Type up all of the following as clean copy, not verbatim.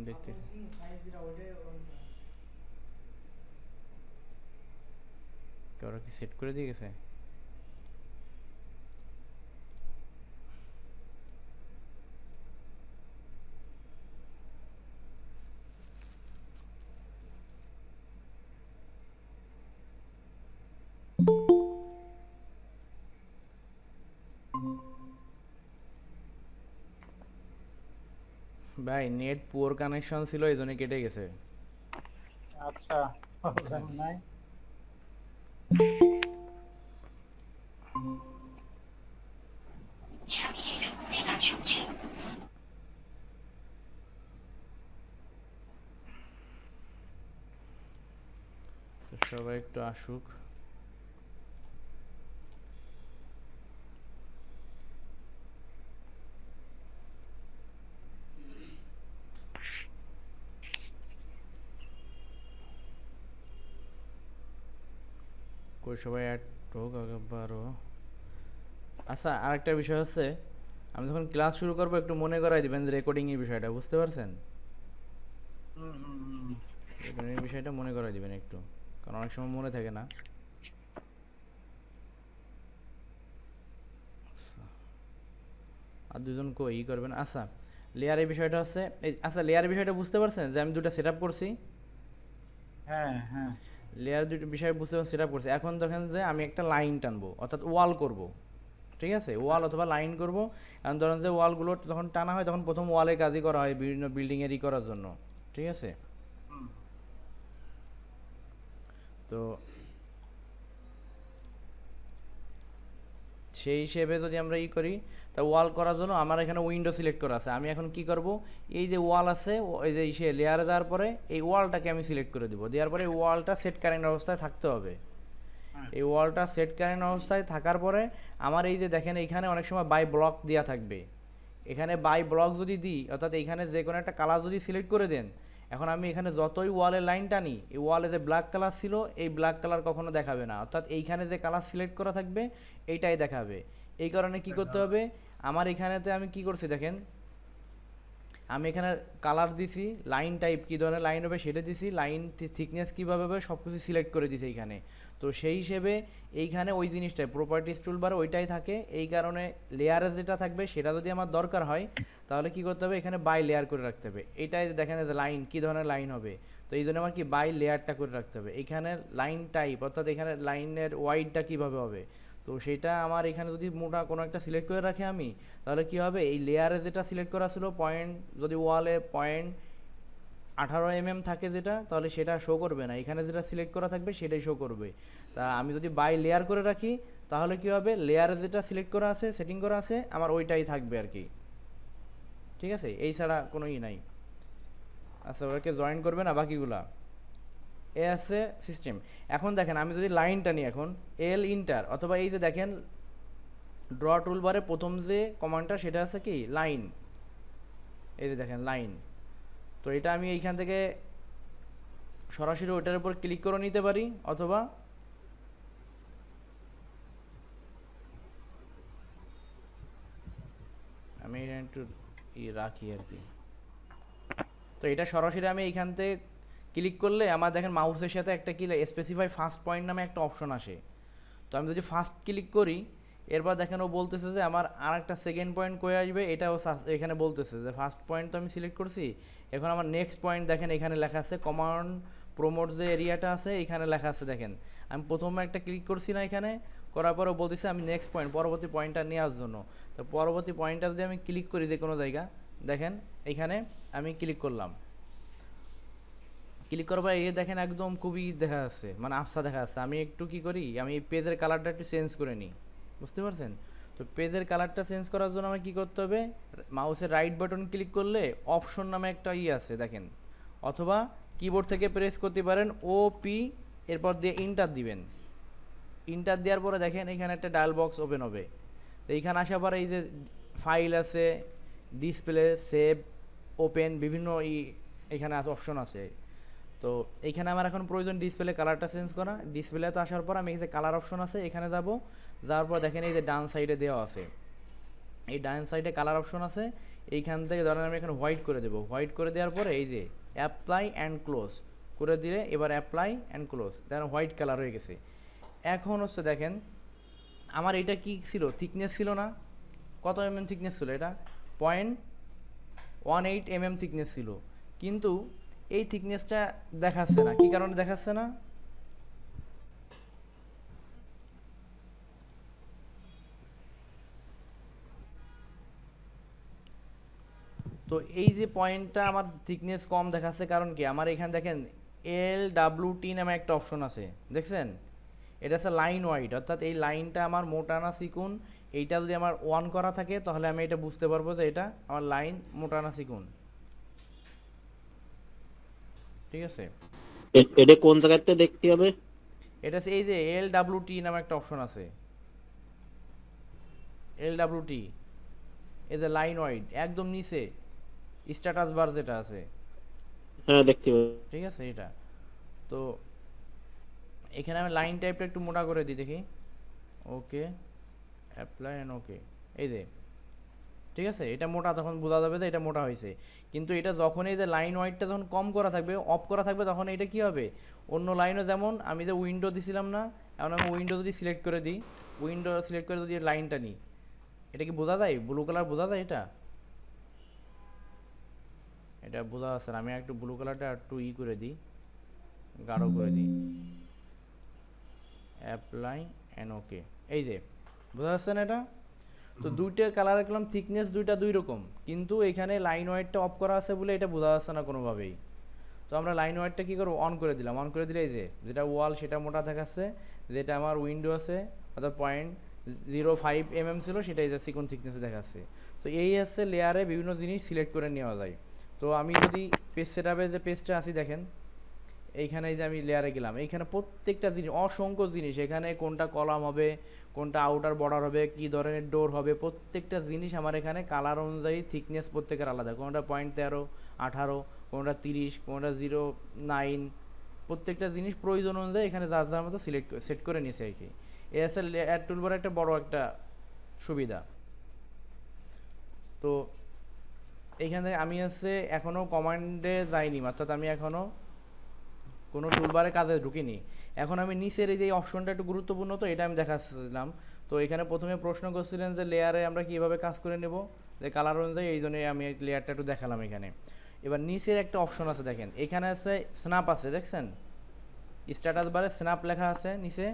দেখতেছি ওরা কি সেট করে দিয়ে গেছে? ভাই নেট পুয়ার কানেকশন ছিল, এই জন্য কেটে গেছে। আচ্ছা, প্রবলেম নাই। তো সবাই একটু আসুক। কই সবাই অ্যাড হোক একবারও। আচ্ছা, আরেকটা বিষয় হচ্ছে, আমি যখন ক্লাস শুরু করবো একটু মনে করাই দিবেন রেকর্ডিং এর বিষয়টা, বুঝতে পারছেন? হুম হুম হুম। রেকর্ডিং এর বিষয়টা মনে করাই দিবেন একটু, কারণ অনেক সময় মনে থাকে না। আর দুজন কই ই করবেন। আচ্ছা, লেয়ারের বিষয়টা হচ্ছে আচ্ছা লেয়ারের বিষয়টা বুঝতে পারছেন যে আমি দুটো সেট আপ করছি। হ্যাঁ হ্যাঁ। লেয়ার দুটো বিষয় বুঝতে সেট আপ করছি। এখন দেখেন যে আমি একটা লাইন টানবো, অর্থাৎ ওয়াল করব, ঠিক আছে? ওয়াল অথবা লাইন করব। এখন ধরেন যে ওয়ালগুলো যখন টানা হয় তখন প্রথম ওয়ালের কাজই করা হয় বিভিন্ন বিল্ডিংয়েরই করার জন্য, ঠিক আছে? হুম। তো সেই হিসেবে যদি আমরা ই করি, তা ওয়াল করার জন্য আমার এখানে উইন্ডো সিলেক্ট করা আছে। আমি এখন কি করব, এই যে ওয়াল আছে, এই যে সে লেয়ারে যাওয়ার পরে এই ওয়ালটাকে আমি সিলেক্ট করে দিব। দেওয়ার পরে এই ওয়ালটা সেট কারেন্ট অবস্থায় থাকতে হবে। হ্যাঁ। এই ওয়ালটা সেট কারেন্ট অবস্থায় থাকার পরে আমার এই যে দেখেন এইখানে অনেক সময় বাই ব্লক দেওয়া থাকবে। এখানে বাই ব্লক যদি দিই, অর্থাৎ এইখানে যে কোনো একটা কালার যদি সিলেক্ট করে দেন, এখন আমি এখানে যতই ওয়ালের লাইন টানি, এই ওয়ালে যে ব্ল্যাক কালার ছিল এই ব্ল্যাক কালার কখনো দেখাবে না, অর্থাৎ এইখানে যে কালার সিলেক্ট করা থাকবে এইটাই দেখাবে। এই কারণে কি করতে হবে, আমার এখানেতে আমি কি করছি দেখেন, আমি এখানে কালার দিছি, লাইন টাইপ কী ধরনের লাইন হবে সেটা দিছি, লাইন থিকনেস কীভাবে হবে সব কিছু সিলেক্ট করে দিছি এইখানে। তো সেই হিসেবে এইখানে ওই জিনিসটাই প্রপার্টিস টুলবার ওইটাই থাকে। এই কারণে লেয়ারে যেটা থাকবে সেটা যদি আমার দরকার হয় তাহলে কি করতে হবে, এখানে বাই লেয়ার করে রাখতে হবে। এইটাই দেখেন যে লাইন কী ধরনের লাইন হবে, তো এই জন্য আমার কি বাই লেয়ারটা করে রাখতে হবে। এইখানে লাইন টাইপ অর্থাৎ এখানে লাইনের ওয়াইডটা কীভাবে হবে, তো সেটা আমার এখানে যদি মোটা কোনো একটা সিলেক্ট করে রাখি আমি, তাহলে কি হবে, এই লেয়ারে যেটা সিলেক্ট করা ছিল পয়েন্ট, যদি ওয়ালে 0.18 mm থাকে যেটা, তাহলে সেটা শো করবে না, এখানে যেটা সিলেক্ট করা থাকবে সেটাই শো করবে। তা আমি যদি বাই লেয়ার করে রাখি তাহলে কি হবে, লেয়ারে যেটা সিলেক্ট করা আছে সেটিং করা আছে আমার ওইটাই থাকবে আর কি, ঠিক আছে? এই ছাড়া কোনো ই নাই। আচ্ছা, ওরাকে জয়েন করবে না বাকিগুলা, এ আছে সিস্টেম। এখন দেখেন আমি যদি লাইনটা নিই, এখন এল ইন্টার অথবা এই যে দেখেন ড্র টুলবারে প্রথম যে কমান্ডটা সেটা আছে কি লাইন, এই যে দেখেন লাইন। তো এটা আমি এইখান থেকে সরাসরি ওইটার উপর ক্লিক করে নিতে পারি, অথবা আমি এটা একটু রাখি আর কি। তো এটা সরাসরি আমি এইখান থেকে ক্লিক করলে আমার দেখেন মাউসের সাথে একটা কি স্পেসিফাই ফার্স্ট পয়েন্ট নামে একটা অপশন আসে। তো আমি যদি ফার্স্ট ক্লিক করি, এরপর দেখেন ও বলতেছে যে আমার আর একটা সেকেন্ড পয়েন্ট কয়ে আসবে, এটাও এখানে বলতেছে যে ফার্স্ট পয়েন্ট তো আমি সিলেক্ট করছি, এখন আমার নেক্সট পয়েন্ট দেখেন এখানে লেখা আছে কমান্ড প্রমোট যে এরিয়াটা আছে এখানে লেখা আছে দেখেন। আমি প্রথমে একটা ক্লিক করছি না, এখানে করার পরে বলতেছে আমি নেক্সট পয়েন্ট পরবর্তী পয়েন্টটা নেওয়ার জন্য। তো পরবর্তী পয়েন্টটা যদি আমি ক্লিক করি যে কোনো জায়গা, দেখেন এইখানে আমি ক্লিক করলাম, ক্লিক করার পর এই দেখেন একদম খুবই দেখা যাচ্ছে, মানে আফসা দেখা যাচ্ছে। আমি একটু কি করি, আমি পেজের কালারটা একটু চেঞ্জ করে নিই, বুঝতে পারছেন? তো পেজের কালারটা চেঞ্জ করার জন্য আমার কী করতে হবে, মাউসের রাইট বাটন ক্লিক করলে অপশন নামে একটা আছে দেখেন, অথবা কিবোর্ড থেকে প্রেস করতে পারেন ও পি, এরপর দিয়ে ইন্টার দিবেন। ইন্টার দেওয়ার পরে দেখেন এখানে একটা ডায়াল বক্স ওপেন হবে। তো এইখানে আসার পরে এই যে ফাইল আছে, ডিসপ্লে, সেভ, ওপেন, বিভিন্ন এখানে আছে অপশন আছে। তো এইখানে আমার এখন প্রয়োজন ডিসপ্লে কালারটা চেঞ্জ করা। ডিসপ্লেতে আসার পর আমি এই যে কালার অপশন আছে এখানে যাব, যাওয়ার পর দেখেন এই যে ডান সাইডে দেওয়া আছে, এই ডান সাইডে কালার অপশন আছে, এইখান থেকে ধরেন আমি এখানে হোয়াইট করে দেবো, হোয়াইট করে দেওয়ার পরে এই যে অ্যাপ্লাই অ্যান্ড ক্লোজ করে দিলে এবার অ্যাপ্লাই অ্যান্ড ক্লোজ দেখেন হোয়াইট কালার হয়ে গেছে। এখন হচ্ছে দেখেন আমার এটা কি ছিল, থিকনেস ছিল না, কত এমএম থিকনেস ছিল, এটা 0.18 mm থিকনেস ছিল, কিন্তু এই থিকনেসটা দেখাচ্ছে না, কি কারণে দেখাচ্ছে না? তো এই যে পয়েন্টটা আমার থিকনেস কম দেখাচ্ছে কারণ কি, আমার এখানে দেখেন LWT নামে একটা অপশন আছে, দেখছেন? এটা হচ্ছে লাইন ওয়াইড, অর্থাৎ এই লাইনটা আমার মোটা না চিকুন, এইটা যদি আমার অন করা থাকে তাহলে আমি এটা বুঝতে পারবো যে এটা আমার লাইন মোটা না চিকুন, ঠিক আছে? এটা কোন জায়গাতে দেখতে হবে? এটা হচ্ছে এই যে LWT নামে একটা অপশন আছে, LWT, এই যে লাইন ওয়াইড একদম নিচে স্ট্যাটাস বার যেটা আছে, হ্যাঁ দেখতে হবে। ঠিক আছে? এটা তো এখানে আমি লাইন টাইপটা একটু মোটা করে দিই, দেখি, ওকে, অ্যাপ্লাই অ্যান্ড ওকে, এই যে, ঠিক আছে? এটা মোটা, তখন বোঝা যাবে যে এটা মোটা হয়েছে। কিন্তু এটা যখন এই যে লাইন ওয়াইডটা যখন কম করা থাকবে, অফ করা থাকবে, তখন এটা কি হবে, অন্য লাইনও যেমন আমি যে উইন্ডো দিছিলাম না, এখন আমি উইন্ডো যদি সিলেক্ট করে দিই, উইন্ডো সিলেক্ট করে যদি লাইনটা নিই, এটা কি বোঝা যায়, ব্লু কালার বোঝা যায়? এটা এটা বোঝা যাচ্ছে না, আমি একটু ব্লু কালারটা একটু করে দিই, গাঢ় করে দিই, অ্যাপ্লাই অ্যান্ড ওকে, এই যে বোঝা যাচ্ছে না এটা? তো দুইটা কালার রাখলাম, থিকনেস দুইটা দুই রকম, কিন্তু এখানে লাইন ওয়াইডটা অফ করা আছে বলে এটা বোঝা যাচ্ছে না কোনোভাবেই। তো আমরা লাইন ওয়াইডটা কী করবো, অন করে দিলাম, অন করে দিলে এই যে যেটা ওয়াল সেটা মোটা দেখাচ্ছে, যেটা আমার উইন্ডো আছে অর্থাৎ 0.05 mm ছিল সেটা এই যে চিকন থিকনেসে দেখাচ্ছে। তো এই হচ্ছে লেয়ারে বিভিন্ন জিনিস সিলেক্ট করে নেওয়া যায়। তো আমি যদি পেজ সেটআপে যে পেজটা আছি দেখেন, এইখানে যে আমি লেয়ারে গেলাম, এইখানে প্রত্যেকটা জিনিস, অসংখ্য জিনিস, এখানে কোনটা কলাম হবে, কোনটা আউটার বর্ডার হবে, কি ধরনের ডোর হবে, প্রত্যেকটা জিনিস আমার এখানে কালার অনুযায়ী থিকনেস প্রত্যেকের আলাদা, কোনটা 0.13, 18, কোনটা 30, কোনটা 0.9, প্রত্যেকটা জিনিস প্রয়োজন অনুযায়ী এখানে যার যার মতো সেট করে নিয়েছে আর কি। এ আছে লেয়ার টুলবার একটা বড় একটা সুবিধা। তো এইখানে আমি হচ্ছে এখনও কমান্ডে যাইনি, অর্থাৎ আমি এখনও কোনো টুলবারে কাজে ঢুকিনি। এখন আমি নিচের এই যে অপশনটা একটু গুরুত্বপূর্ণ, তো এটা আমি দেখাচ্ছিলাম। তো এখানে প্রথমে প্রশ্ন করছিলেন যে লেয়ারে আমরা কীভাবে কাজ করে নেব, যে কালার অনুযায়ী, এই জন্যই আমি লেয়ারটা একটু দেখালাম এখানে। এবার নিচের একটা অপশন আছে দেখেন, এখানে আছে স্ন্যাপ আছে, দেখছেন? স্ট্যাটাস বারে স্ন্যাপ লেখা আছে নিচে।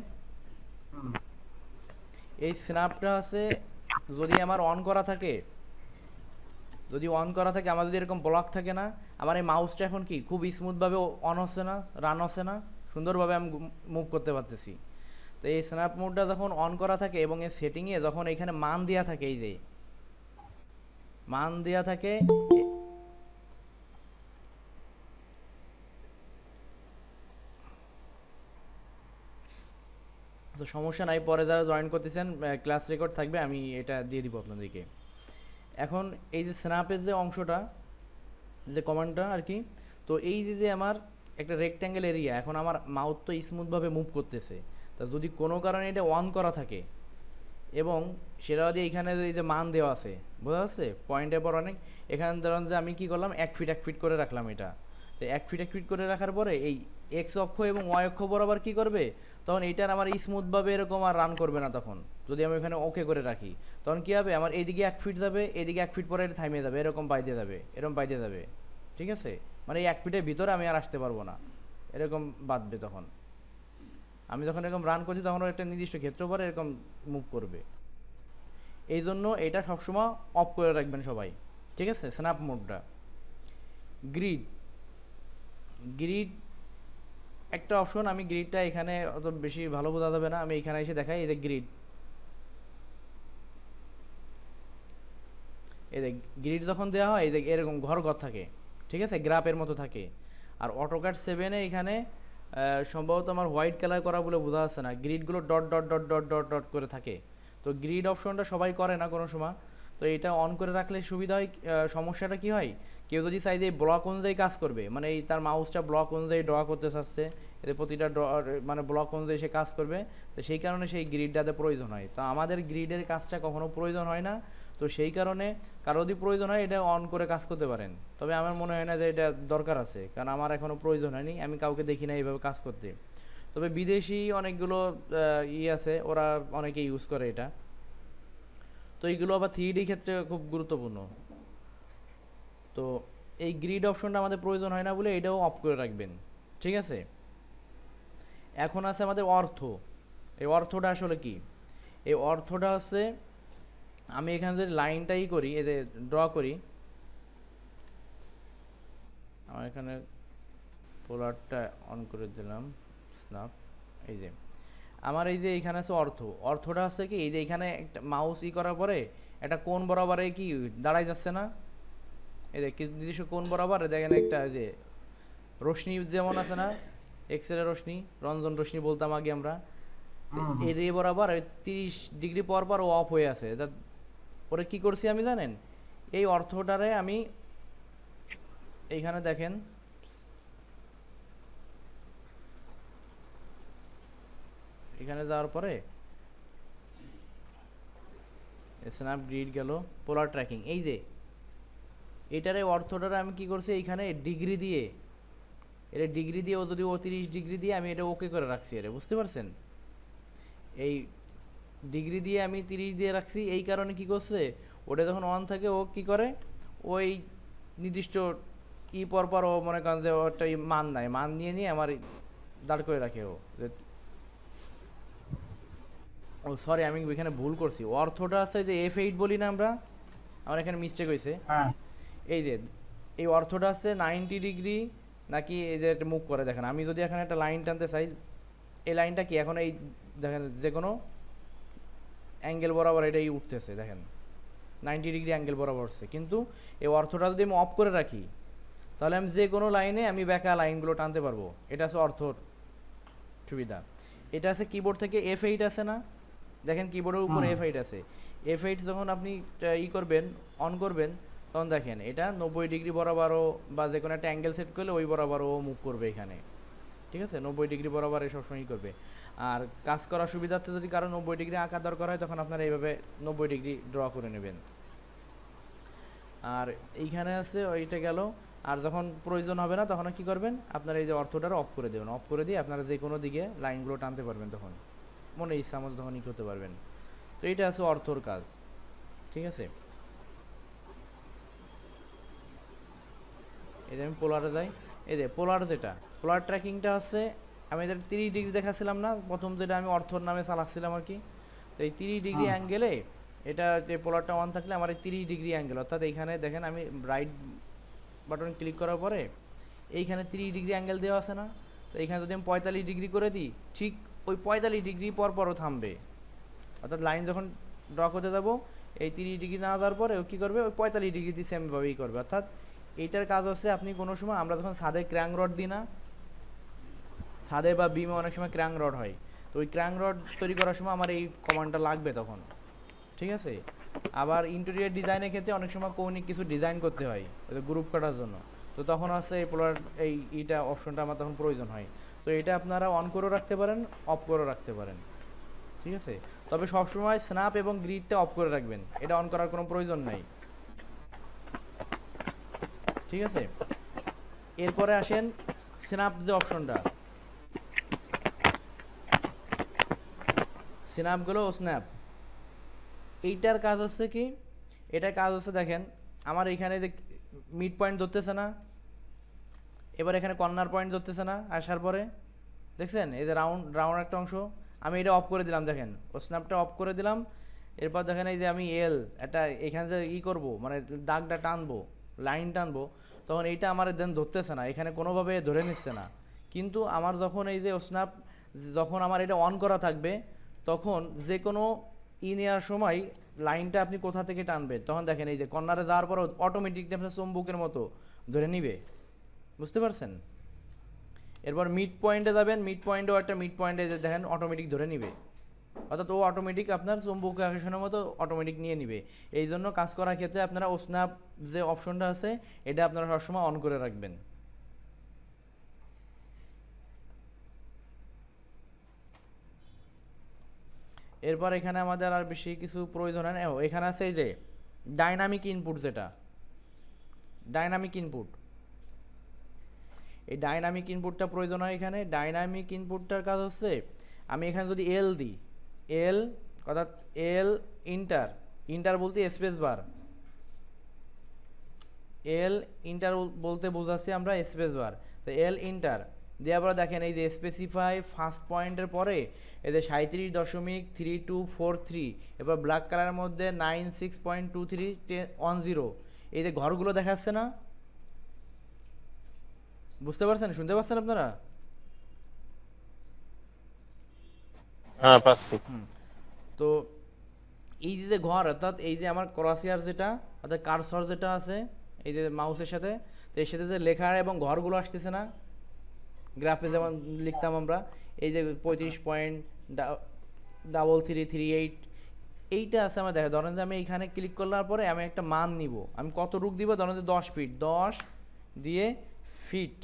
এই স্ন্যাপটা আছে যদি আমার অন করা থাকে, যদি অন করা থাকে, আমার যদি এরকম ব্লক থাকে না, আমার এই মাউসটা এখন কি খুব স্মুথভাবে অন হচ্ছে না, রান হচ্ছে না, সুন্দরভাবে আমি মুভ করতে পারতেছি। তো এই স্ন্যাপ মোডটা যখন অন করা থাকে এবং এর সেটিংয়ে যখন এখানে মান দেওয়া থাকে, এই যে মান দেওয়া থাকে, তো সমস্যা নাই, পরে যারা জয়েন করতেছেন ক্লাস রেকর্ড থাকবে, আমি এটা দিয়ে দিব আপনাদেরকে। এখন এই যে স্ন্যাপের যে অংশটা, যে কমান্ডটা আর কি, তো এই যে আমার একটা রেক্ট্যাঙ্গেল এরিয়া, এখন আমার মাউথ তো স্মুথভাবে মুভ করতেছে, তা যদি কোনো কারণে এটা অন করা থাকে এবং সেটা যদি এইখানে এই যে মান দেওয়া আছে, বোঝা যাচ্ছে পয়েন্টের পর অনেক, এখানে ধরেন যে আমি কি করলাম, 1 ফিট করে রাখলাম এটা, তো 1 ফিট করে রাখার পরে এই এক্স অক্ষ এবং ওয়াই অক্ষ বরাবর কি করবে, তখন এইটার আমার স্মুথভাবে এরকম আর রান করবে না। তখন যদি আমি এখানে ওকে করে রাখি, তখন কী হবে, আমার এইদিকে 1 ফিট যাবে, এদিকে 1 ফিট পরে এটা থামিয়ে যাবে, এরকম বাইতে যাবে, এরকম বাইতে যাবে, ঠিক আছে? মানে এই 1 ফিটের ভিতরে আমি আর আসতে পারবো না, এরকম বাঁধবে। তখন আমি যখন এরকম রান করছি, তখন একটা নির্দিষ্ট ক্ষেত্র পরে এরকম মুভ করবে। এই জন্য এটা সবসময় অফ করে রাখবেন সবাই, ঠিক আছে? স্ন্যাপ মোডটা। গ্রিড, গ্রিড একটা অপশন, আমি গ্রিডটা এখানে অত বেশি ভালো বোঝা যাবে না, আমি এখানে এসে দেখাই, এই যে গ্রিড, এই যে গ্রিড যখন দেওয়া হয়, এই যে এরকম ঘর ঘর থাকে, ঠিক আছে, গ্রাফের মতো থাকে। আর অটোক্যাড 7-এ এখানে সম্ভবত আমার হোয়াইট কালার করা বলে বোঝা যাচ্ছে না, গ্রিডগুলো dot dot dot dot dot dot করে থাকে। তো গ্রিড অপশনটা সবাই করে না কোনো সময়, তো এটা অন করে রাখলে সুবিধা হয়। সমস্যাটা কি হয়, কেউ যদি চাই যে ব্লক অনুযায়ী কাজ করবে, মানে এই তার মাউসটা ব্লক অনুযায়ী ড্র করতে চাচ্ছে, এতে প্রতিটা মানে ব্লক অনুযায়ী সে কাজ করবে, তো সেই কারণে সেই গ্রিডটাতে প্রয়োজন হয়। তো আমাদের গ্রিডের কাজটা কখনো প্রয়োজন হয় না, তো সেই কারণে কারো যদি প্রয়োজন হয় এটা অন করে কাজ করতে পারেন। তবে আমার মনে হয় না যে এটা দরকার আছে, কারণ আমার এখনও প্রয়োজন হয়নি, আমি কাউকে দেখি না এইভাবে কাজ করতে। তবে বিদেশি অনেকগুলো আছে, ওরা অনেকে ইউজ করে এটা। তো এইগুলো আবার 3D ক্ষেত্রে খুব গুরুত্বপূর্ণ। তো এই গ্রিড অপশনটা আমাদের প্রয়োজন হয় না বলে এটাও অফ করে রাখবেন, ঠিক আছে। এখন আছে আমাদের অর্থ। এই অর্থটা আসলে কি? এই অর্থটা হচ্ছে, আমি এখানে যদি লাইনটাই করি, এই যে ড্র করি, আমার এখানে পোলারটা অন করে দিলাম, স্ন্যাপ। এই যে আমার এই যে এখানে আছে অর্থ। অর্থটা হচ্ছে কি, এই যে এখানে একটা মাউস করার পরে একটা কোণ বরাবরে কি দাঁড়াই যাচ্ছে না, এই যে নির্দিষ্ট কোণ বরাবর দেখেন একটা যে রশ্মি যেমন আছে না, এক্সরে রশ্মি, রঞ্জন রশ্মি বলতাম আগে আমরা, এই রে বরাবর 30 ডিগ্রি পর পর ও অফ হয়ে আছে। ওরে কি করছি আমি জানেন, এই অর্থটারে আমি এইখানে দেখেন, এখানে যাওয়ার পরে স্ন্যাপ গ্রিড গেল, পোলার ট্র্যাকিং, এই যে এটারে অর্থটারে আমি কি করছি, এইখানে ডিগ্রি দিয়ে, এটা ডিগ্রি দিয়ে, ও যদি 30 ডিগ্রি দিয়ে আমি এটা ওকে করে রাখছি, এটা বুঝতে পারছেন। এই ডিগ্রি দিয়ে আমি 30 দিয়ে রাখছি, এই কারণে কি করছে, ওটা যখন অন থাকে ও কি করে, ওই নির্দিষ্ট পর পর ও মনে করেন যে ওটা মান নেয়, মান নিয়ে নিয়ে আমার দাঁড় করে রাখে ও। ও সরি, আমি এখানে ভুল করছি, অর্থটা আছে যে F8 বলি না আমরা, আমার এখানে মিস্টেক হয়েছে। হ্যাঁ এই যে এই অর্থটা আছে 90 ডিগ্রি নাকি, এই যে একটা মুখ করে দেখেন, আমি যদি এখানে একটা লাইন টানতে চাই, এই লাইনটা কি এখন এই দেখেন যে কোনো অ্যাঙ্গেল বরাবর এটাই উঠতেছে, দেখেন 90 ডিগ্রি অ্যাঙ্গেল বরাবর উঠছে। কিন্তু এই অর্থটা যদি আমি অফ করে রাখি, তাহলে আমি যে কোনো লাইনে আমি বেঁকা লাইনগুলো টানতে পারবো। এটা আছে অর্থর সুবিধা। এটা আছে কিবোর্ড থেকে F8 আছে না, দেখেন কিবোর্ডের উপরে F8 আছে। F8 যখন আপনি করবেন, অন করবেন, তখন দেখেন এটা 90 ডিগ্রি বরাবরও, বা যে কোনো একটা অ্যাঙ্গেল সেট করলে ওই বরাবরও মুভ করবে এখানে, ঠিক আছে। 90 ডিগ্রি বরাবর সবসময় করবে। আর কাজ করার সুবিধার্থে যদি কারো 90 ডিগ্রি আঁকা দরকার হয়, তখন আপনারা এইভাবে 90 ডিগ্রি ড্র করে নেবেন। আর এইখানে আছে ওইটা গেল। আর যখন প্রয়োজন হবে না, তখন কি করবেন, আপনারা এই যে অর্থটার অফ করে দেবেন, অফ করে দিয়ে আপনারা যে কোনো দিকে লাইনগুলো টানতে পারবেন, তখন মনে ইচ্ছা মতো তখন করতে পারবেন। তো এইটা আছে অর্থর কাজ, ঠিক আছে। এই যে আমি পোলারে যাই, এই যে পোলার, যেটা পোলার ট্র্যাকিংটা হচ্ছে, আমি এদের 30 ডিগ্রি দেখাচ্ছিলাম না প্রথম, যেটা আমি অর্থর নামে চালাচ্ছিলাম আর কি। তো এই 30 ডিগ্রি অ্যাঙ্গেলে এটা যে পোলারটা অন থাকলে আমার এই 30 ডিগ্রি অ্যাঙ্গেল, অর্থাৎ এইখানে দেখেন আমি রাইট বাটন ক্লিক করার পরে এইখানে 30 ডিগ্রি অ্যাঙ্গেল দেওয়া আছে না, তো এইখানে যদি আমি 45 ডিগ্রি করে দিই, ঠিক ওই 45 ডিগ্রি পর পরও থামবে। অর্থাৎ লাইন যখন ড্র করতে যাবো, এই 30 ডিগ্রি না যাওয়ার পরে ও কী করবে, ওই 45 ডিগ্রি দিয়ে সেমভাবেই করবে। অর্থাৎ এইটার কাজ হচ্ছে, আপনি কোনো সময় আমরা যখন ছাদে ক্র্যাং রড দিই না, ছাদে বা বিমে অনেক সময় ক্র্যাং রড হয়, তো ওই ক্র্যাং রড তৈরি করার সময় আমার এই কমান্ডটা লাগবে তখন, ঠিক আছে। আবার ইন্টেরিয়র ডিজাইনের ক্ষেত্রে অনেক সময় কৌণিক কিছু ডিজাইন করতে হয় গ্রুপ কাটার জন্য, তো তখন হচ্ছে এই পোলার এইটা অপশনটা আমার তখন প্রয়োজন হয়। তো এটা আপনারা অন করেও রাখতে পারেন, অফ করেও রাখতে পারেন, ঠিক আছে। তবে সবসময় স্ন্যাপ এবং গ্রিডটা অফ করে রাখবেন, এটা অন করার কোনো প্রয়োজন নাই, ঠিক আছে। এরপরে আসেন স্ন্যাপ যে অপশনটা, স্ন্যাপগুলো ও স্ন্যাপ, এইটার কাজ হচ্ছে কি, এটার কাজ হচ্ছে দেখেন আমার এখানে যে মিড পয়েন্ট ধরতেছে না, এবার এখানে কর্নার পয়েন্ট ধরতেছে না, আসার পরে দেখছেন এই যে রাউন্ড রাউন্ড একটা অংশ, আমি এটা অফ করে দিলাম, দেখেন ও স্ন্যাপটা অফ করে দিলাম। এরপর দেখেন এই যে আমি একটা এখানে যে করব, মানে দাগটা টানবো, লাইন টানবো, তখন এইটা আমার দেন ধরতেছে না, এখানে কোনোভাবে ধরে নিচ্ছে না। কিন্তু আমার যখন এই যে স্ন্যাপ, যখন আমার এটা অন করা থাকবে, তখন যে কোনো নেওয়ার সময় লাইনটা আপনি কোথা থেকে টানবেন, তখন দেখেন এই যে কর্নারে যাওয়ার পরও অটোমেটিকলি আপনার চুম্বকের মতো ধরে নিবে, বুঝতে পারছেন। এরপর মিড পয়েন্টে যাবেন, মিড পয়েন্টেও একটা মিড পয়েন্টে দেখেন অটোমেটিক ধরে নিবে, অর্থাৎ ও অটোমেটিক আপনার চুম্বকীয় আকর্ষণের মতো অটোমেটিক নিয়ে নিবে। এই জন্য কাজ করার ক্ষেত্রে আপনারা ও স্ন্যাপ যে অপশনটা আছে এটা আপনারা সবসময় অন করে রাখবেন। এরপর এখানে আমাদের আর বেশি কিছু প্রয়োজন হয় না। এখানে আছে এই যে ডাইনামিক ইনপুট, যেটা ডাইনামিক ইনপুট, এই ডাইনামিক ইনপুটটা প্রয়োজন হয় এখানে। ডাইনামিক ইনপুটটার কাজ হচ্ছে আমি এখানে যদি এল দিই, এল অর্থাৎ এল ইন্টার, ইন্টার বলতে স্পেস বার, এল ইন্টার বলতে বোঝাচ্ছি আমরা স্পেস বার। তো এল ইন্টার দেওয়ার পরে দেখেন এই যে স্পেসিফাই ফার্স্ট পয়েন্টের পরে এই যে 37.3243, এবার ব্ল্যাক কালারের মধ্যে 96.2310 এই যে ঘরগুলো দেখাচ্ছে না, বুঝতে পারছেন, শুনতে পাচ্ছেন আপনারা? হ্যাঁ পাচ্ছি। তো এই যে ঘর অর্থাৎ এই যে আমার ক্রসিয়ার যেটা অর্থাৎ কারসর যেটা আছে এই যে মাউসের সাথে, তো এর সাথে যে লেখা এবং ঘরগুলো আসতেছে না, গ্রাফে যেমন লিখতাম আমরা এই যে 35.3338 এইটা আছে আমার দেখা। ধরেন যে আমি এইখানে ক্লিক করলার পরে আমি একটা মান নিব, আমি কত রুক দিব, ধরেন যে 10 ফিট, 10 দিয়ে ফিট,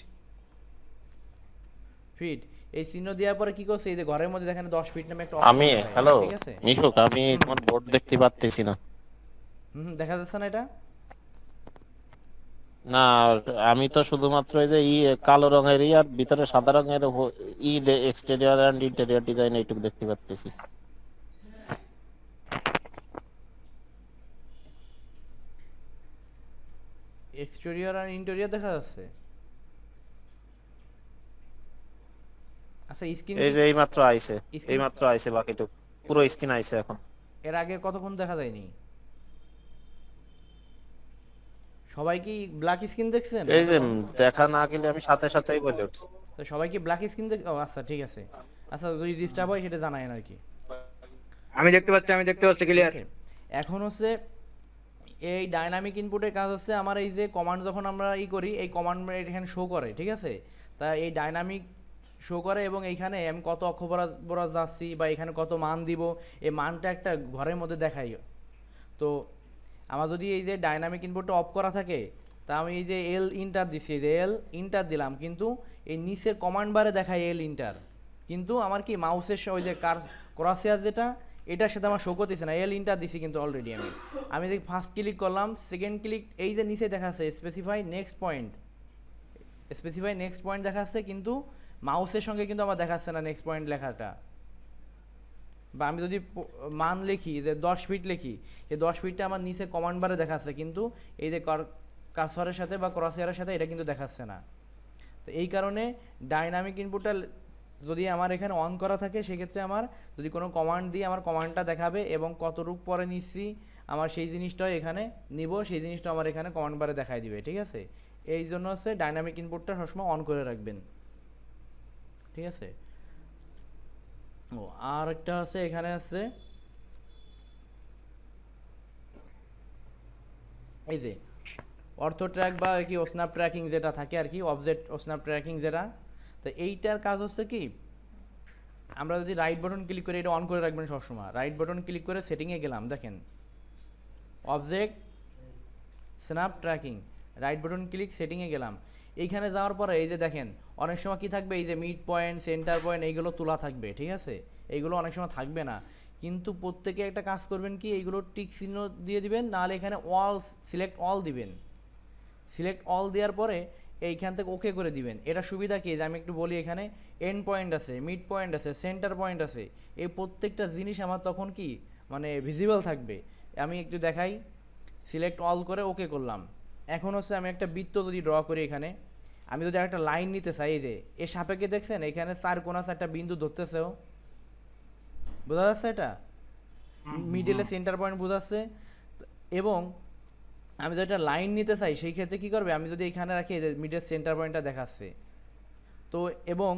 ফিট এই চিহ্ন দেওয়ার পরে কি করছে এই যে ঘরের মধ্যে দেখেন 10 ফিট নামে একটা option আমি দেখায়, হ্যালো ঠিক আছে? মিশুক, আমি তোমার বোর্ড দেখতে পাচ্তেছি না। দেখা যাচ্ছে না এটা? না, আমি তো শুধুমাত্র এই যে কালো রঙের আর ভিতরে সাদা রঙের এক্সটেরিয়র এন্ড ইন্টেরিয়র ডিজাইন এইটুকু দেখতে পাচ্তেছি। এক্সটেরিয়র আর ইন্টেরিয়র দেখা যাচ্ছে। আচ্ছা স্ক্রিন এই যে এইমাত্র আইছে, এইমাত্র আইছে, বাকিটুকু পুরো স্ক্রিন আইছে এখন। এর আগে কতক্ষণ দেখা যায়নি? সবাই কি ব্ল্যাক স্ক্রিন দেখছেন? এই যে দেখা না গেলে আমি সাথে সাথেই বলে উঠছি। তো সবাই কি ব্ল্যাক স্ক্রিন দেখ, ও আচ্ছা ঠিক আছে। আচ্ছা যদি ডিস্টার্ব হয় সেটা জানায়েন আর কি। আমি দেখতে পাচ্ছি ক্লিয়ার। ঠিক আছে। এখন হচ্ছে এই ডাইনামিক ইনপুটের কাজ হচ্ছে আমার এই যে কমান্ড যখন আমরা করি এই কমান্ড এখানে শো করে, ঠিক আছে? তা এই ডাইনামিক শো করে এবং এইখানে আমি কত অক্ষ বরাবর যাচ্ছি বা এখানে কত মান দিব এই মানটা একটা ঘরের মধ্যে দেখাই। তো আমার যদি এই যে ডাইনামিক ইনপুটটা অফ করা থাকে তা আমি এই যে এল ইন্টার দিচ্ছি, এই যে এল ইন্টার দিলাম, কিন্তু এই নিচের কমান্ড বারে দেখায় এল ইন্টার, কিন্তু আমার কি মাউসের ওই যে ক্রসিয়ার যেটা এটার সাথে আমার শো করতেছে না, এল ইন্টার দিছি কিন্তু অলরেডি আমি যে ফার্স্ট ক্লিক করলাম, সেকেন্ড ক্লিক এই যে নিচে দেখাচ্ছে specify next point, specify next point দেখাচ্ছে, কিন্তু মাউসের সঙ্গে কিন্তু আমার দেখাচ্ছে না নেক্সট পয়েন্ট লেখাটা। বা আমি যদি মান লিখি যে 10 ফিট লিখি, এই 10 ফিটটা আমার নিচে কমান্ড বারে দেখাচ্ছে, কিন্তু এই যে কার্সরের সাথে বা ক্রসিয়ারের সাথে এটা কিন্তু দেখাচ্ছে না। তো এই কারণে ডাইনামিক ইনপুটটা যদি আমার এখানে অন করা থাকে সেক্ষেত্রে আমার যদি কোনো কমান্ড দিয়ে আমার কমান্ডটা দেখাবে এবং কত রূপ পরে নিচ্ছি আমার সেই জিনিসটাও এখানে নিব, সেই জিনিসটা আমার এখানে কমান্ড বারে দেখাই দিবে, ঠিক আছে? এই জন্য হচ্ছে ডাইনামিক ইনপুটটা সবসময় অন করে রাখবেন, ঠিক আছে? ও আর একটা আছে এখানে আছে এই যে অর্থো ট্র্যাক বা কি স্ন্যাপ ট্র্যাকিং যেটা থাকে আর কি, অবজেক্ট স্ন্যাপ ট্র্যাকিং যেটা। তো এইটার কাজ হচ্ছে কি আমরা যদি রাইট বাটন ক্লিক করে এটা অন করে রাখবেন সবসময়। রাইট বাটন ক্লিক করে সেটিংয়ে গেলাম, দেখেন object snap tracking, right button click সেটিংয়ে গেলাম। এইখানে যাওয়ার পরে এই যে দেখেন অনেক সময় কি থাকবে এই যে মিড পয়েন্ট সেন্টার পয়েন্ট এইগুলো তোলা থাকবে, ঠিক আছে? এইগুলো অনেক সময় থাকবে না, কিন্তু প্রত্যেকে একটা কাজ করবেন কি এইগুলো টিক চিহ্ন দিয়ে দিবেন, নাহলে এখানে অল সিলেক্ট অল দিবেন। সিলেক্ট অল দেওয়ার পরে এইখান থেকে ওকে করে দিবেন। এটা সুবিধা কি যে আমি একটু বলি, এখানে এন্ড পয়েন্ট আছে, মিড পয়েন্ট আছে, সেন্টার পয়েন্ট আছে, এই প্রত্যেকটা জিনিস আমার তখন কি মানে ভিজিবল থাকবে। আমি একটু দেখাই, সিলেক্ট অল করে ওকে করলাম। এখন হচ্ছে আমি একটা বৃত্ত যদি ড্র করি, এখানে আমি যদি একটা লাইন নিতে চাই, এই যে এর সাপেক্ষে দেখছেন এখানে 4 কোণা 4টা বিন্দু ধরতেছেও, বোঝা যাচ্ছে? এটা মিডলে সেন্টার পয়েন্ট বোঝাচ্ছে। এবং আমি যদি একটা লাইন নিতে চাই সেই ক্ষেত্রে কী করবে, আমি যদি এখানে রাখি এই যে মিডল সেন্টার পয়েন্টটা দেখাচ্ছে, তো এবং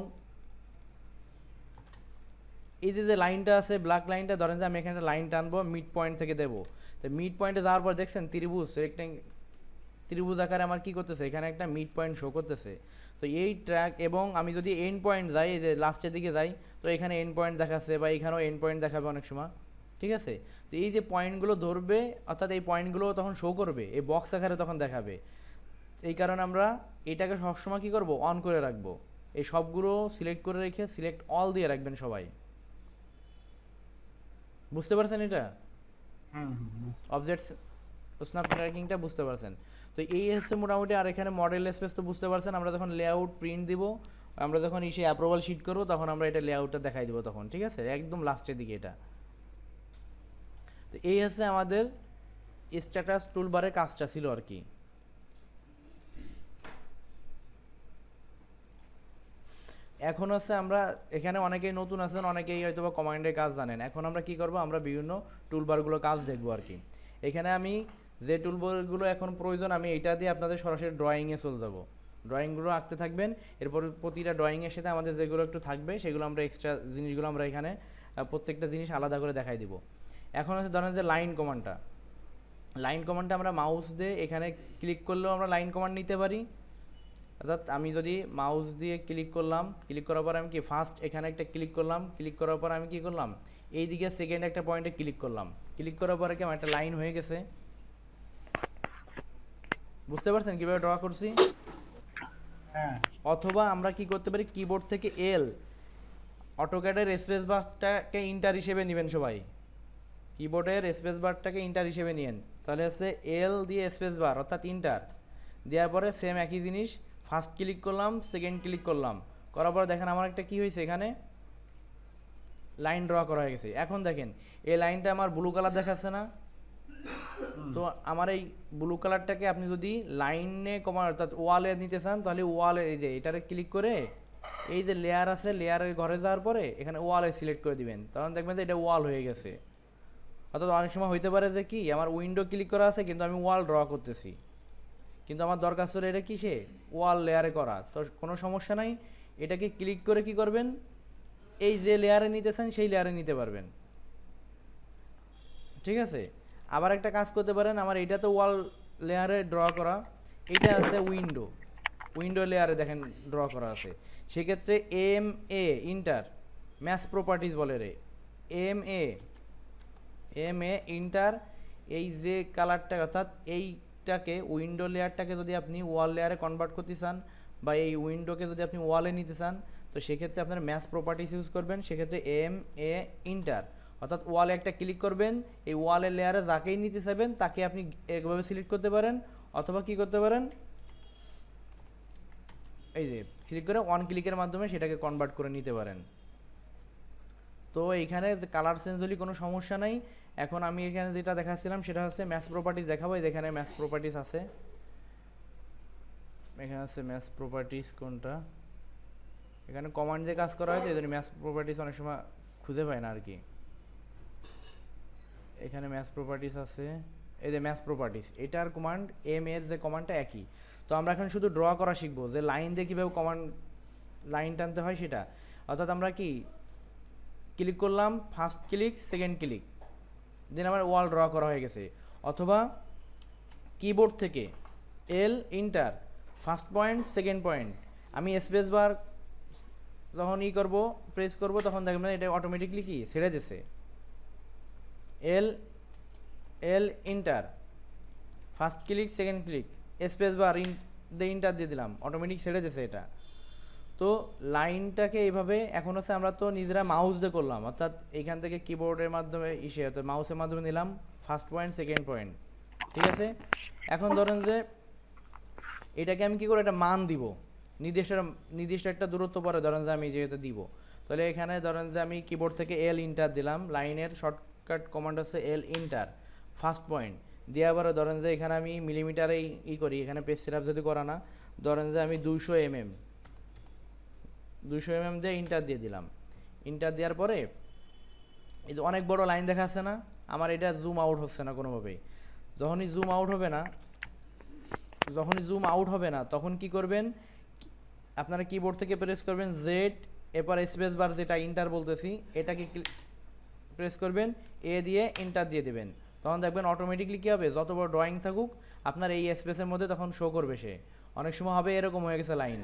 এই যে লাইনটা আছে ব্ল্যাক লাইনটা, ধরেন যে আমি এখানে একটা লাইন টানবো মিড পয়েন্ট থেকে দেবো, তো মিড পয়েন্টে যাওয়ার পর দেখছেন ত্রিভুজ ত্রিভুজ আকারে আমার কি করতেছে, এখানে একটা মিড পয়েন্ট শো করতেছে। তো এই ট্র্যাক এবং আমি যদি এন্ড পয়েন্ট যাই, এই যে লাস্টের দিকে যাই, তো এখানে এন্ড পয়েন্ট দেখাচ্ছে বা এখানেও এন্ড পয়েন্ট দেখাবে অনেক সময়, ঠিক আছে। তো এই যে পয়েন্টগুলো ধরবে, অর্থাৎ এই পয়েন্টগুলো তখন শো করবে, এই বক্স আকারে তখন দেখাবে। এই কারণে আমরা এটাকে সবসময় কী করব, অন করে রাখবো। এই সবগুলো সিলেক্ট করে রেখে সিলেক্ট অল দিয়ে রাখবেন সবাই। বুঝতে পারছেন এটা? অবজেক্ট স্ন্যাপ ট্র্যাকিংটা বুঝতে পারছেন? তো এই হচ্ছে মোটামুটি। আর এখানে মডেল স্পেস তো বুঝতে পারছেন। আমরা যখন লেআউট প্রিন্ট দিব, আমরা যখন ইসে অ্যাপ্রুভাল শিট করবো, তখন আমরা এটা লেআউটটা দেখাই দেবো তখন, ঠিক আছে, একদম লাস্টের দিকে এটা। তো এই হচ্ছে আমাদের স্ট্যাটাস টুলবারের কাজটা ছিল আর কি। এখন হচ্ছে আমরা এখানে অনেকেই নতুন আছেন, অনেকেই হয়তো বা কমান্ডের কাজ জানেন। এখন আমরা কি করব, আমরা বিভিন্ন টুলবারগুলো কাজ দেখবো আর কি। এখানে আমি যে টুলবারগুলো এখন প্রয়োজন, আমি এটা দিয়ে আপনাদের সরাসরি ড্রয়িংয়ে চলে যাবো। ড্রয়িংগুলো আঁকতে থাকবেন, এরপর প্রতিটা ড্রয়িংয়ের সাথে আমাদের যেগুলো একটু থাকবে সেগুলো আমরা এক্সট্রা জিনিসগুলো আমরা এখানে প্রত্যেকটা জিনিস আলাদা করে দেখাই দিব। এখন হচ্ছে ধরেন যে লাইন কমান্ডটা, লাইন কমান্ডটা আমরা মাউস দিয়ে এখানে ক্লিক করলেও আমরা লাইন কমান্ড নিতে পারি। অর্থাৎ আমি যদি মাউস দিয়ে ক্লিক করলাম, ক্লিক করার পর আমি কি ফার্স্ট এখানে একটা ক্লিক করলাম, ক্লিক করার পর আমি কি করলাম, এই দিকে সেকেন্ড একটা পয়েন্টে ক্লিক করলাম, ক্লিক করার পরে কি আমার একটা লাইন হয়ে গেছে। বুঝতে পারছেন কীভাবে ড্র করছি? অথবা আমরা কি করতে পারি, কিবোর্ড থেকে এল, অটোক্যাডের স্পেস বারটাকে ইন্টার হিসেবে নেবেন সবাই। কিবোর্ডের স্পেস বারটাকে ইন্টার হিসেবে নিয়েন, তাহলে হচ্ছে এল দিয়ে স্পেস বার অর্থাৎ ইন্টার দেওয়ার পরে সেম একই জিনিস, ফার্স্ট ক্লিক করলাম, সেকেন্ড ক্লিক করলাম, করার পর দেখেন আমার একটা কি হয়েছে, এখানে লাইন ড্র করা হয়ে গেছে। এখন দেখেন এই লাইনটা আমার ব্লু কালার দেখাচ্ছে না? তো আমার এই ব্লু কালারটাকে আপনি যদি লাইনে কমা অর্থাৎ ওয়ালে নিতে চান, তাহলে ওয়ালে এই যে এটারে ক্লিক করে এই যে লেয়ার আছে, লেয়ারের ঘরে যাওয়ার পরে এখানে ওয়ালে সিলেক্ট করে দিবেন, তখন দেখবেন যে এটা ওয়াল হয়ে গেছে। অর্থাৎ অনেক সময় হইতে পারে যে কি, আমার উইন্ডো ক্লিক করা আছে কিন্তু আমি ওয়াল ড্র করতেছি, কিন্তু আমার দরকার ছিল এটা কিসে, ওয়াল লেয়ারে করা। তো কোনো সমস্যা নাই, এটাকে ক্লিক করে কি করবেন, এই যে লেয়ারে নিতে চান সেই লেয়ারে নিতে পারবেন, ঠিক আছে। আবার একটা কাজ করতে পারেন, আমার এটা তো ওয়াল লেয়ারে ড্র করা, এটা আছে উইন্ডো, উইন্ডো লেয়ারে দেখেন ড্র করা আছে। সেক্ষেত্রে M A inter match properties বলে রে, এম এ ইন্টার, এই যে কালারটা অর্থাৎ এইটাকে উইন্ডো লেয়ারটাকে যদি আপনি ওয়াল লেয়ারে কনভার্ট করতে চান, বা এই উইন্ডোকে যদি আপনি ওয়ালে নিতে চান, তো সেক্ষেত্রে আপনার ম্যাচ প্রপার্টিস ইউজ করবেন। সেক্ষেত্রে এম এ ইন্টার অর্থাৎ ওয়ালে একটা ক্লিক করবেন, এই ওয়ালের লেয়ারে যাকেই নিতে চাইবেন তাকে আপনি একভাবে সিলেক্ট করতে পারেন, অথবা কি করতে পারেন, এই যে ক্লিক করে ওয়ান ক্লিকের মাধ্যমে সেটাকে কনভার্ট করে নিতে পারেন। তো এইখানে কালার চেঞ্জ হলে কোনো সমস্যা নাই। এখন আমি এখানে যেটা দেখাচ্ছিলাম সেটা হচ্ছে ম্যাচ প্রপার্টিস দেখাবো। এখানে ম্যাচ প্রপার্টিস আছে, এখানে আছে ম্যাচ প্রপার্টিস কোনটা, এখানে কমান্ড দিয়ে কাজ করা হয় তো এই জন্য ম্যাচ প্রপার্টিস অনেক সময় খুঁজে পায় না আর কি। এখানে ম্যাচ প্রপার্টিস আছে, এই যে ম্যাচ প্রপার্টিস, এটার কমান্ড এম এর যে কমান্ডটা একই। তো আমরা এখন শুধু ড্র করা শিখবো, যে লাইন দিয়ে কীভাবে কমান্ড লাইন টানতে হয় সেটা। অর্থাৎ আমরা কি ক্লিক করলাম, first click, second click, then আমার ওয়াল ড্র করা হয়ে গেছে। অথবা কিবোর্ড থেকে L enter, first point, second point, আমি স্পেস বার যখন করবো প্রেস করবো, তখন দেখবেন এটা অটোমেটিকলি কি ছেড়ে দিছে। L enter, first click, second click, space bar enter দিয়ে দিলাম, অটোমেটিক ছেড়ে দিছে এটা। তো লাইনটাকে এইভাবে এখন হচ্ছে আমরা তো নিজেরা মাউস দিয়ে করলাম, অর্থাৎ এখান থেকে কিবোর্ডের মাধ্যমে অর্থাৎ মাউসের মাধ্যমে নিলাম ফার্স্ট পয়েন্ট, সেকেন্ড পয়েন্ট, ঠিক আছে। এখন ধরেন যে এটাকে আমি কী করে একটা মান দিব, নির্দিষ্ট একটা দূরত্ব পরে ধরেন যে আমি যেটা দিব, তাহলে এখানে ধরেন যে আমি কিবোর্ড থেকে এল ইন্টার দিলাম, লাইনের শর্টকাট কমান্ড হচ্ছে এল ইন্টার, ফার্স্ট পয়েন্ট দিয়ে আবার ধরেন যে এখানে আমি মিলিমিটারে করি, এখানে পেজ সেটআপ যদি করা না, ধরেন যে আমি 200 mm দিয়ে ইন্টার দিয়ে দিলাম। ইন্টার দেওয়ার পরে এই যে অনেক বড় লাইন দেখাচ্ছে না, আমার এটা জুম আউট হচ্ছে না কোনোভাবেই। যখনই জুম আউট হবে না তখন কি করবেন, আপনারা কিবোর্ড থেকে প্রেস করবেন জেড, এরপর স্পেস বার যেটা ইন্টার বলতেছি এটাকে প্রেস করবেন, এ দিয়ে ইন্টার দিয়ে দেবেন, তখন দেখবেন অটোমেটিকলি কী হবে, যত বড় ড্রয়িং থাকুক আপনার এই স্পেসের মধ্যে তখন শো করবে সে। অনেক সময় হবে এরকম হয়ে গেছে লাইন,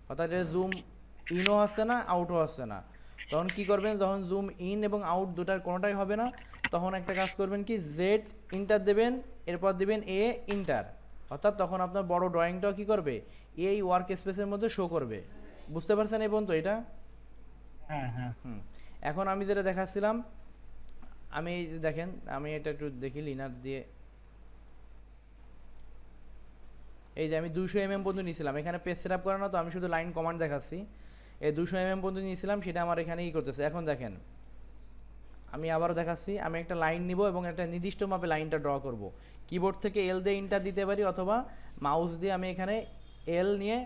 অর্থাৎ এটা জুম ইনও আসছে না আউটও আসছে না। তখন কি করবেন, যখন জুম ইন এবং আউট দুটার কোনোটাই হবে না, তখন একটা কাজ করবেন কি, জেড ইন্টার দেবেন, এরপর দেবেন এ ইন্টার, অর্থাৎ তখন আপনার বড় ড্রয়িংটাও কি করবে, এই ওয়ার্ক স্পেসের মধ্যে শো করবে। বুঝতে পারছেন এই পর্যন্ত এটা? হ্যাঁ হ্যাঁ। হুম। এখন আমি যেটা দেখাচ্ছিলাম, আমি এই যে দেখেন, আমি এটা একটু দেখি লিনার দিয়ে। এই যে আমি 200 mm পর্যন্ত নিয়েছিলাম, এখানে পেজ সেট আপ করা না, তো আমি শুধু লাইন কমান্ড দেখাচ্ছি। এই 200 mm পর্যন্ত নিয়েছিলাম, সেটা আমার এখানে ই করতেছে। এখন দেখেন আমি আবারও দেখাচ্ছি, আমি একটা লাইন নিব এবং একটা নির্দিষ্ট মাপে লাইনটা ড্র করব। কিবোর্ড থেকে এল দিয়ে ইন্টার দিতে পারি, অথবা মাউস দিয়ে আমি এখানে এল নিয়ে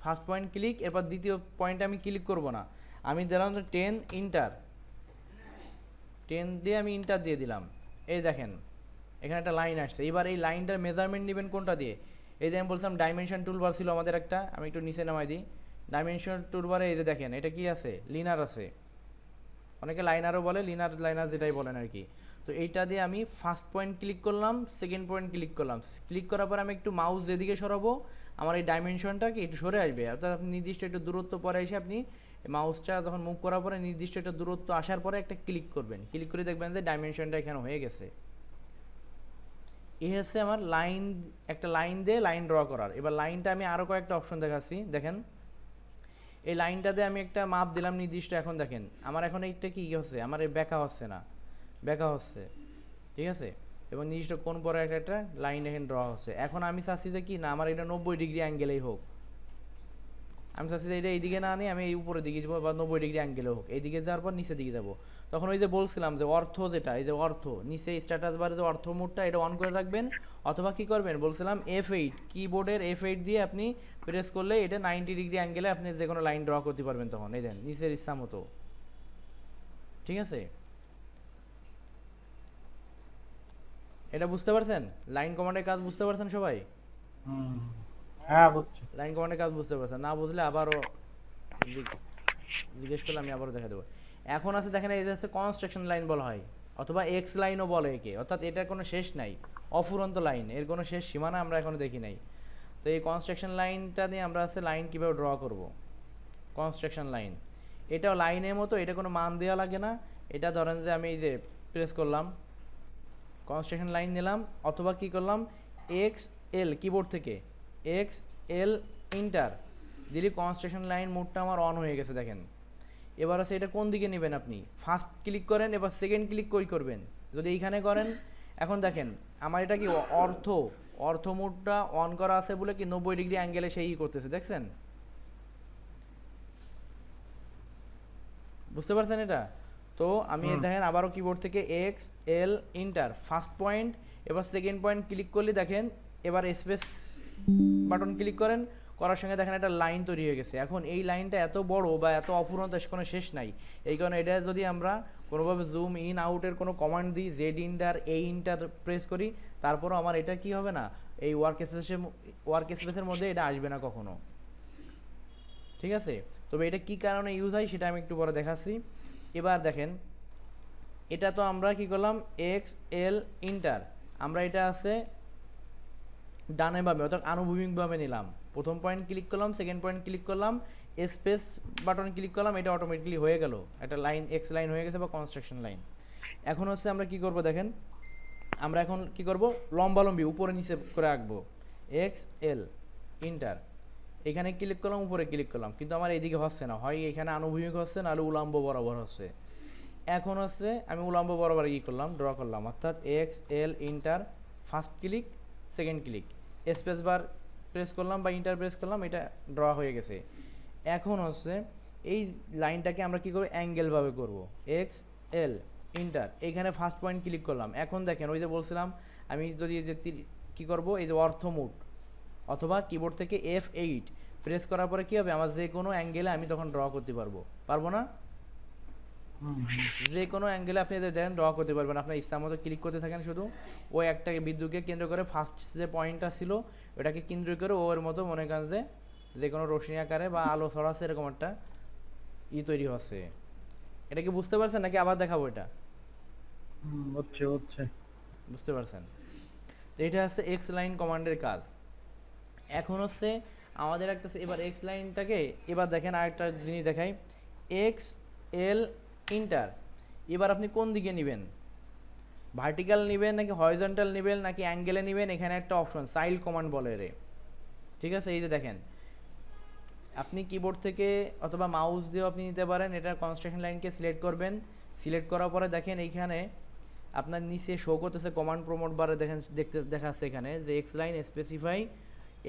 ফার্স্ট পয়েন্ট ক্লিক, এরপর দ্বিতীয় পয়েন্টে আমি ক্লিক করব না, আমি দিলাম 10 ইন্টার, 10 দিয়ে আমি ইন্টার দিয়ে দিলাম। এই দেখেন এখানে একটা লাইন আসছে। এবার এই লাইনটার মেজারমেন্ট নেবেন কোনটা দিয়ে, এই যে আমি বলছিলাম ডাইমেনশন টুলবার ছিল আমাদের একটা, আমি একটু নিচে নামাই দিই। ডাইমেনশন টুলবারে এই যে দেখেন এটা কি আছে, লিনার আছে, অনেকে লাইনারও বলে, লিনার লাইনার যেটাই বলেন আর কি। তো এইটা দিয়ে আমি ফার্স্ট পয়েন্ট ক্লিক করলাম, সেকেন্ড পয়েন্ট ক্লিক করলাম, ক্লিক করার পর আমি একটু মাউস যেদিকে সরাবো আমার এই ডাইমেনশনটা কি একটু সরে আসবে, অর্থাৎ আপনি নির্দিষ্ট একটু দূরত্ব পরে এসে আপনি মাউসটা যখন মুভ করার পরে নির্দিষ্ট একটা দূরত্ব আসার পরে একটা ক্লিক করবেন, ক্লিক করে দেখবেন যে ডাইমেনশনটা এখানে হয়ে গেছে। এই হচ্ছে আমার লাইন, একটা লাইন দিয়ে লাইন ড্র করার। এবার লাইনটা আমি আরও কয়েকটা অপশন দেখাচ্ছি, দেখেন এই লাইনটাতে আমি একটা মাপ দিলাম নির্দিষ্ট। এখন দেখেন আমার এখন এইটা কি হচ্ছে, আমার এই ব্যাকা হচ্ছে না, ব্যাকা হচ্ছে, ঠিক আছে, এবং নির্দিষ্ট কোন পরে একটা একটা লাইন এখানে ড্র হচ্ছে। এখন আমি চাচ্ছি যে কি না, আমার এটা 90 ডিগ্রি অ্যাঙ্গেলেই হোক, আমি চাচ্ছি যে এটা এইদিকে না নিয়ে আমি এই উপরের দিকে যাবো, বা 90 ডিগ্রি অ্যাঙ্গেলে হোক, এইদিকে যাওয়ার পর নিচের দিকে যাবো। তখন ওই যে বলছিলাম যে অর্থ যেটা, এই যে অর্থ নিচে স্ট্যাটাস বারে যে অর্থ মোডটা এটা অন করে রাখবেন, অথবা কি করবেন বলছিলাম F8, কিবোর্ডের F8 দিয়ে আপনি প্রেস করলে এটা 90 ডিগ্রি অ্যাঙ্গেলে আপনি যে কোনো লাইন ড্র করতে পারবেন, তখন এই দেন নিচের ইচ্ছা মতো, ঠিক আছে। এটা বুঝতে পারছেন, লাইন কমান্ডের কাজ বুঝতে পারছেন সবাই? হ্যাঁ বুঝছি। লাইন কমান্ডের কাজ বুঝতে পারছেন, না বুঝলে আবারও জিজ্ঞেস করলে আমি আবারও দেখা দেবো। এখন আছে দেখেন এই যে হচ্ছে কনস্ট্রাকশন লাইন বলা হয়, অথবা এক্স লাইনও বলে একে, অর্থাৎ এটার কোনো শেষ নাই, অফুরন্ত লাইন, এর কোনো শেষ সীমানা আমরা এখনো দেখি নাই। তো এই কনস্ট্রাকশন লাইনটা দিয়ে আমরা আছে লাইন কীভাবে ড্র করব। কনস্ট্রাকশন লাইন এটাও লাইনের মতো, এটা কোনো মান দেওয়া লাগে না। এটা ধরেন যে আমি এই যে প্রেস করলাম, কনস্ট্রাকশন লাইন নিলাম, অথবা কি করলাম এক্স এল, কিবোর্ড থেকে এক্স এল ইন্টার দিলে কনস্ট্রাকশন লাইন মোডটা আমার অন হয়ে গেছে। দেখেন এবার আছে এটা কোন দিকে নেবেন, আপনি ফার্স্ট ক্লিক করেন, এবার সেকেন্ড ক্লিক কই করবেন, যদি এইখানে করেন। এখন দেখেন আমার এটা কি অর্থ, অর্থ মোডটা অন করা আছে বলে কি 90 ডিগ্রি অ্যাঙ্গেলে সেই করতেছে, দেখছেন? বুঝতে পারছেন এটা? তো আমি দেখেন আবারও কিবোর্ড থেকে X L enter, first point, এবার সেকেন্ড পয়েন্ট ক্লিক করলে দেখেন এবার স্পেস বাটন ক্লিক করেন, করার সঙ্গে দেখেন একটা লাইন তৈরি হয়ে গেছে। এখন এই লাইনটা এত বড় বা এত অফুরন্ত, কোনো শেষ নাই। এই কারণে এটা যদি আমরা কোনোভাবে জুম ইন আউটের কোনো কমান্ড দিই, জেড ইন্টার এ ইন্টার প্রেস করি, তারপরও আমার এটা কি হবে না, এই ওয়ার্ক স্পেসের মধ্যে এটা আসবে না কখনো, ঠিক আছে। তবে এটা কি কারণে ইউজ হয় সেটা আমি একটু পরে দেখাচ্ছি। এবার দেখেন এটা তো আমরা কি করলাম এক্স এল ইন্টার, আমরা এটা আছে ডানে বামে অর্থাৎ আনুভূমিকভাবে নিলাম। প্রথম পয়েন্ট ক্লিক করলাম, সেকেন্ড পয়েন্ট ক্লিক করলাম, স্পেস বাটন ক্লিক করলাম, এটা অটোমেটিকলি হয়ে গেল, একটা লাইন এক্স লাইন হয়ে গেছে বা কনস্ট্রাকশন লাইন। এখন হচ্ছে আমরা কি করব দেখেন, আমরা এখন কি করব লম্বালম্বি উপরে নিচে করে আঁকবো, এক্স এল ইন্টার, এখানে ক্লিক করলাম, উপরে ক্লিক করলাম, কিন্তু আমার এইদিকে হচ্ছে না, হয় এখানে আনুভূমিক হচ্ছে নাহলে উলম্ব বরাবর হচ্ছে। এখন হচ্ছে আমি উলম্ব বরাবর ই করলাম, ড্র করলাম, অর্থাৎ X L enter, first click second click, space বার প্রেস করলাম বা ইন্টার প্রেস করলাম, এটা ড্র হয়ে গেছে। এখন হচ্ছে এই লাইনটাকে আমরা কী করবো অ্যাঙ্গেলভাবে করব, এক্স এল ইন্টার, এইখানে ফার্স্ট পয়েন্ট ক্লিক করলাম। এখন দেখেন ওই যে বলছিলাম আমি যদি এই যে কী করবো, এই যে অর্থ মোড অথবা কিবোর্ড থেকে F8 প্রেস করার পরে কী হবে, আমার যে কোনো অ্যাঙ্গেলে আমি তখন ড্র করতে পারবো না? যে কোনো অ্যাঙ্গেলে আপনি দেখেন ড্র করতে পারবেন, আপনার ইচ্ছা মতো ক্লিক করতে থাকেন, শুধু ওই একটা বিদ্যুৎকে কেন্দ্র করে ফার্স্ট যে পয়েন্টটা ছিল ওটাকে কেন্দ্র করে ওর মতো মনে করেন যে কোনো রশ্মি আকারে বা আলো ছড়াচ্ছে এরকম একটা তৈরি হচ্ছে। এটা কি বুঝতে পারছেন নাকি আবার দেখাবো এটা? হচ্ছে হচ্ছে। বুঝতে পারছেন? তো এটা হচ্ছে এক্স লাইন কমান্ডের কাজ। এখন হচ্ছে আমাদের একটা এবার এক্স লাইনটাকে এবার দেখেন আরেকটা জিনিস দেখাই, এক্স এল ইন্টার। এবার আপনি কোন দিকে নেবেন, ভার্টিক্যাল নেবেন নাকি হরিজন্টাল নেবেন নাকি অ্যাঙ্গেলে নেবেন, এখানে একটা অপশন চাইল্ড কমান্ড বলে রে, ঠিক আছে? এই যে দেখেন, আপনি কিবোর্ড থেকে অথবা মাউস দিয়েও আপনি নিতে পারেন। এটা কনস্ট্রাকশন লাইনকে সিলেক্ট করবেন, সিলেক্ট করার পরে দেখেন এইখানে আপনার নিচে শো করতেছে কমান্ড প্রমোট বারে, দেখেন দেখাচ্ছে এখানে যে x line specify